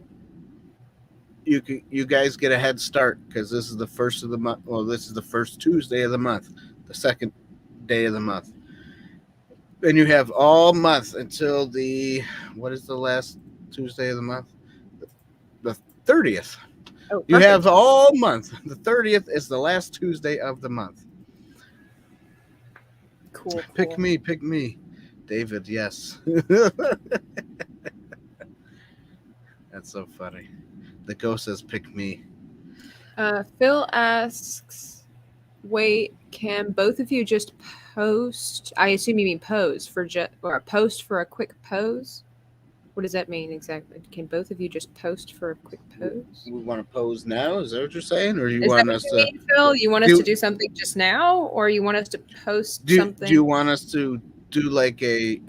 you guys get a head start because this is the first of the month. Well, this is the first Tuesday of the month, the second day of the month, and you have all month until the, what is the last Tuesday of the month? The 30th. Oh, You have perfect. all month. The 30th is the last Tuesday of the month. Cool, Pick cool. me, pick me, David. Yes. That's so funny. The ghost says, "Pick me." Phil asks, wait, can both of you just post? I assume you mean pose for or a post for a quick pose? What does that mean exactly? Can both of you just post for a quick pose? We want to pose now. Is that what you're saying, or you Is that want what us you to mean, Phil? You want us to do? do something just now, or you want us to post Do something? you want us to do like a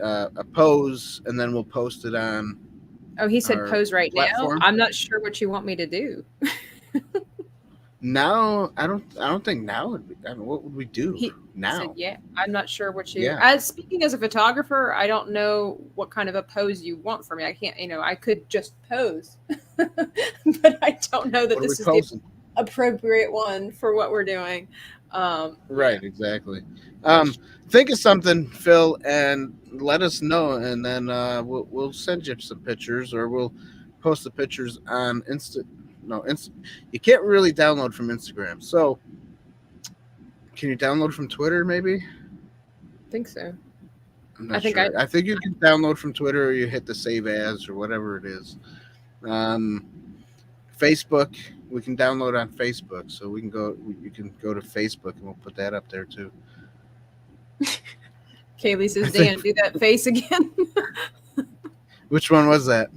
pose, and then we'll post it on Oh, he said our pose right now. platform? I'm not sure what you want me to do. Now, I don't think now would be. I mean, what would we do He said, now? "Yeah, I'm not sure what you." Yeah. As speaking as a photographer, I don't know what kind of a pose you want from me. I can't, I could just pose, but I don't know that What are we this is the posing? appropriate one for what we're doing. Yeah, Right. Exactly. Um, question. think of something, Phil, and let us know, and then we'll send you some pictures, or we'll post the pictures on Insta. No, you can't really download from Instagram. So can you download from Twitter? Maybe. I think so. I'm I not think I sure. I think you can download from Twitter, or you hit the save as or whatever it is. Um, Facebook, we can download on Facebook, so we can go. You can go to Facebook, and we'll put that up there too. Kaylee I says, think. Dan, do that face again. Which one was that?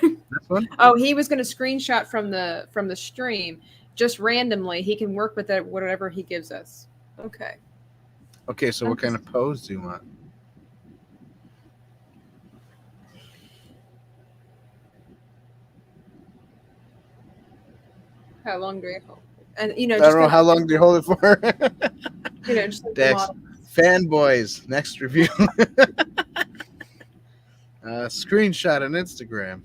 This one? Oh, he was going to screenshot from the stream just randomly. He can work with that whatever he gives us. Okay. Okay, so I'm what kind just, of pose do you want? how long do I hold? And I don't just know kind how long do you hold it for. of just like the Dex, model. fanboys, next review. Screenshot on Instagram.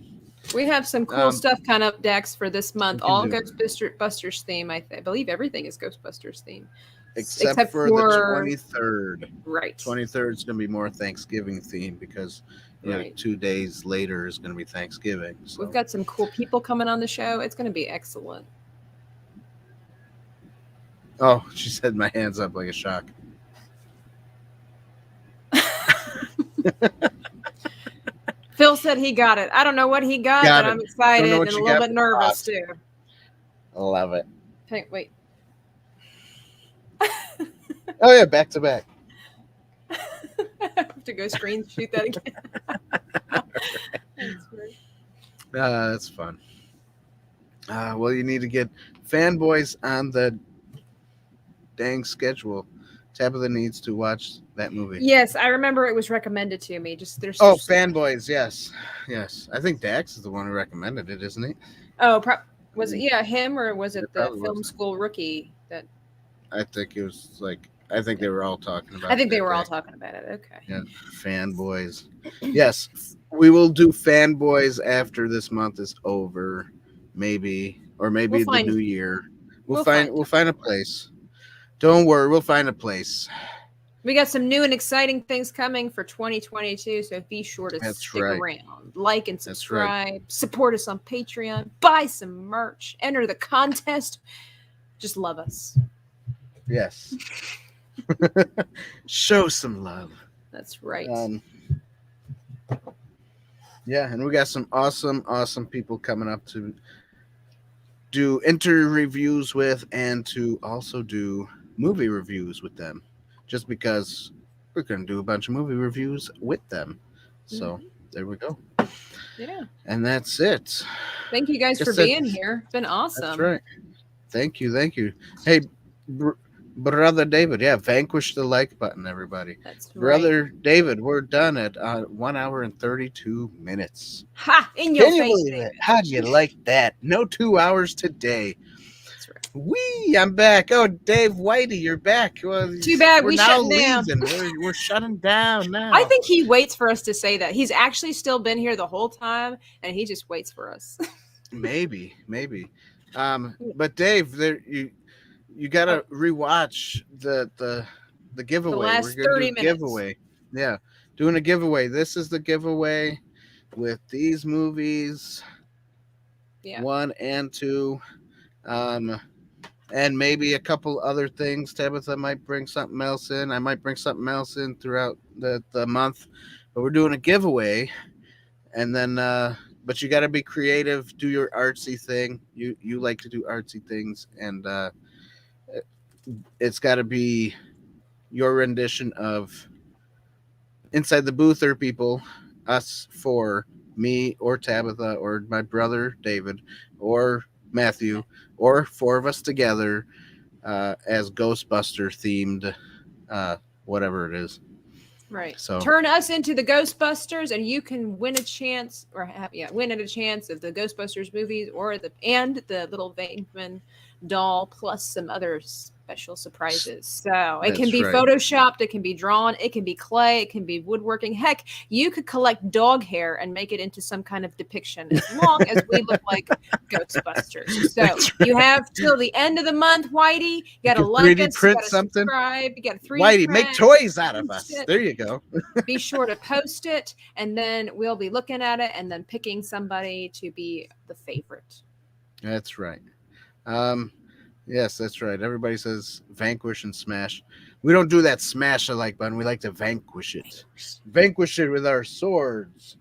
We have some cool Um, stuff kind of Dex for this we month. can All do, Ghostbusters theme. I believe everything is Ghostbusters theme, except except for the for 23rd. right, 23rd is going to be more Thanksgiving theme because, right. 2 days later is going to be Thanksgiving. We've So, got some cool people coming on the show. It's going to be excellent. oh, she said my hands up like a shock. Phil said he got it. I don't know what he got, but Got it. I'm Don't know excited what and a you little got bit for nervous Ross. too. I love it. Hey, wait. Oh, yeah, back to back. I have to go screen shoot that again. That's right. That's fun. Well, you need to get fanboys on the dang schedule. Tabitha needs to watch that movie. Yes, I remember it was recommended to me. Just there's Oh, just fanboys, yes. Yes. I think Dax is the one who recommended it, isn't he? oh, was it Mm, him or was it it the probably film was. school rookie that I think it was like, I think they were all talking I about it think they that were all day. talking about it. Okay. Yeah, fanboys. Yes, we will do fanboys after this month is over, maybe, or We'll maybe the find new year. we'll find We'll time. find a place. Don't worry, we'll find a place. We got some new and exciting things coming for 2022, so be sure to That's stick right. around. Like and That's right. subscribe, support us on Patreon, buy some merch, enter the contest. Just love us. Yes. Show some love. That's right. Um, yeah, and we got some awesome, awesome people coming up to do reviews with and to also do movie reviews with them. Just because we're going to do a bunch of movie reviews with them. So Mhm. there we go. Yeah. And that's it. Thank you guys for Guess that, being here. It's been that's awesome. right. Thank you. Thank you. Hey, Brother David, yeah, vanquish the like button, everybody. That's right. Brother David, we're done at 1 hour and 32 minutes. Ha! In your Can you face, believe it? David. How do you like that? No 2 hours today. That's right. Wee, I'm back. Oh, Dave Whitey, you're back. Well, Too bad we're we now shutting down. leaving. We're shutting down I now. think he waits for us to say that. He's actually still been here the whole time, and he just waits for us. Maybe, maybe. But Dave, you gotta rewatch the The giveaway. We're last gonna do 30 a minutes. giveaway. Yeah, doing a giveaway. This is the giveaway with these movies, Yeah. 1 and 2. Um, and maybe a couple other things. Tabitha might bring something else in. I might bring something else in throughout the month. But we're doing a giveaway, and then but you got to be creative. Do your artsy thing. You like to do artsy things, and it's got to be your rendition of Inside the Booth or people, us four, me or Tabitha or my brother David or Matthew or four of us together as Ghostbuster themed, uh, whatever it is. Right. So Turn us into the Ghostbusters, and you can win a chance, or win at a chance of the Ghostbusters movies, or the little Venkman doll, plus some other special surprises. So it can that's be right. photoshopped, it can be drawn, it can be clay, it can be woodworking. Heck, you could collect dog hair and make it into some kind of depiction, as long as we look like Ghostbusters. So you have till the end of the month, Whitey. You You got to can like 3D us. You got print to something. subscribe. You got to 3D Whitey, make print. toys out of Post us. it. There you go. Be sure to post it, and then we'll be looking at it and then picking somebody to be the favorite. That's right. Um, Yes, that's right. Everybody says vanquish and smash. We don't do that smash a like button. We like to vanquish it. Vanquish it with our swords.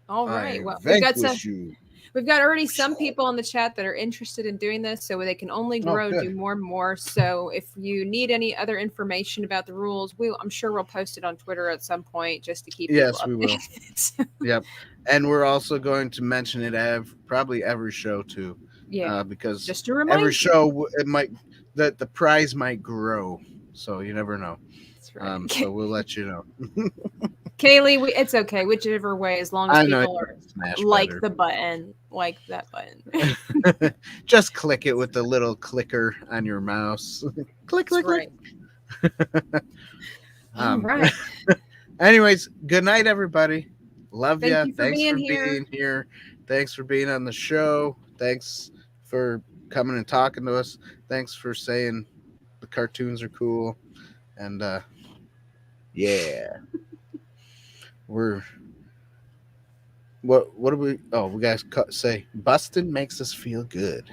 All right. I Well, vanquish you. we've got already some people in the chat that are interested in doing this, so they can only Oh, grow, do good. more and more. So if you need any other information about the rules, I'm sure we'll post it on Twitter at some point just to keep people Yes, we will. updated. Yep. And we're also going to mention it probably every show too, Yeah. because Just to every remind you. show it might the prize might grow. So you never know. That's right. So we'll let you know. Kaylee, it's okay, whichever way, as long as I know people you are like Smash like better. the button, like that button. Just click it with the little clicker on your mouse. Click, That's click, click. right. All Um, right. anyways, good night, everybody. Love Thank ya. you for Thanks being for here. being here. Thanks for being on the show. Thanks for coming and talking to us. Thanks for saying the cartoons are cool. And yeah, we're what do we? Oh, we guys say Bustin makes us feel good.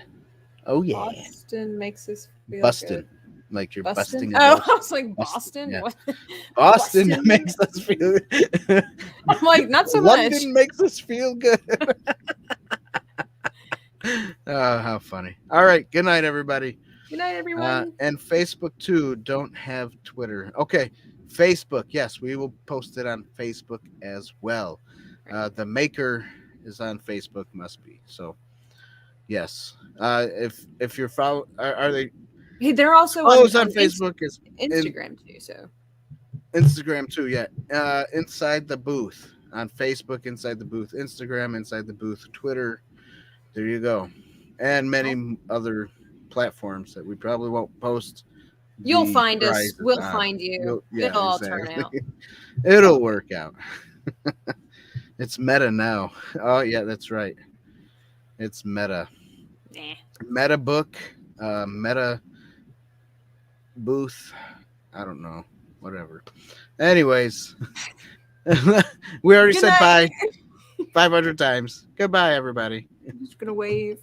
Oh yeah, Boston makes us feel good. Bustin, like you're Boston? busting a Oh, I ghost. was like Bustin, Boston. yeah. What? Boston Boston? makes us feel. I'm like not so much. London makes us feel good. Oh, how funny. All right. Good night, everybody. Good night, everyone. And Facebook, too. Don't have Twitter. Okay. Facebook. Yes, we will post it on Facebook as well. Right. The maker is on Facebook, must be. So, yes. If you're follow, are they Hey, they're also follows on on Facebook? Is in Instagram too. So Instagram too. Yeah. Inside the booth on Facebook, inside the booth, Instagram, inside the booth, Twitter. There you go. And oh, many other platforms that we probably won't post you'll the find us. prizes We'll on. find you. Yeah, It'll all turn exactly. out. It's all It'll good. work out. It's meta now. Oh yeah, that's right. It's meta. Nah. Meta book, meta booth. I don't know. Whatever. Anyways, we already Good said night. bye 500 times. Goodbye, everybody. I'm just gonna wave.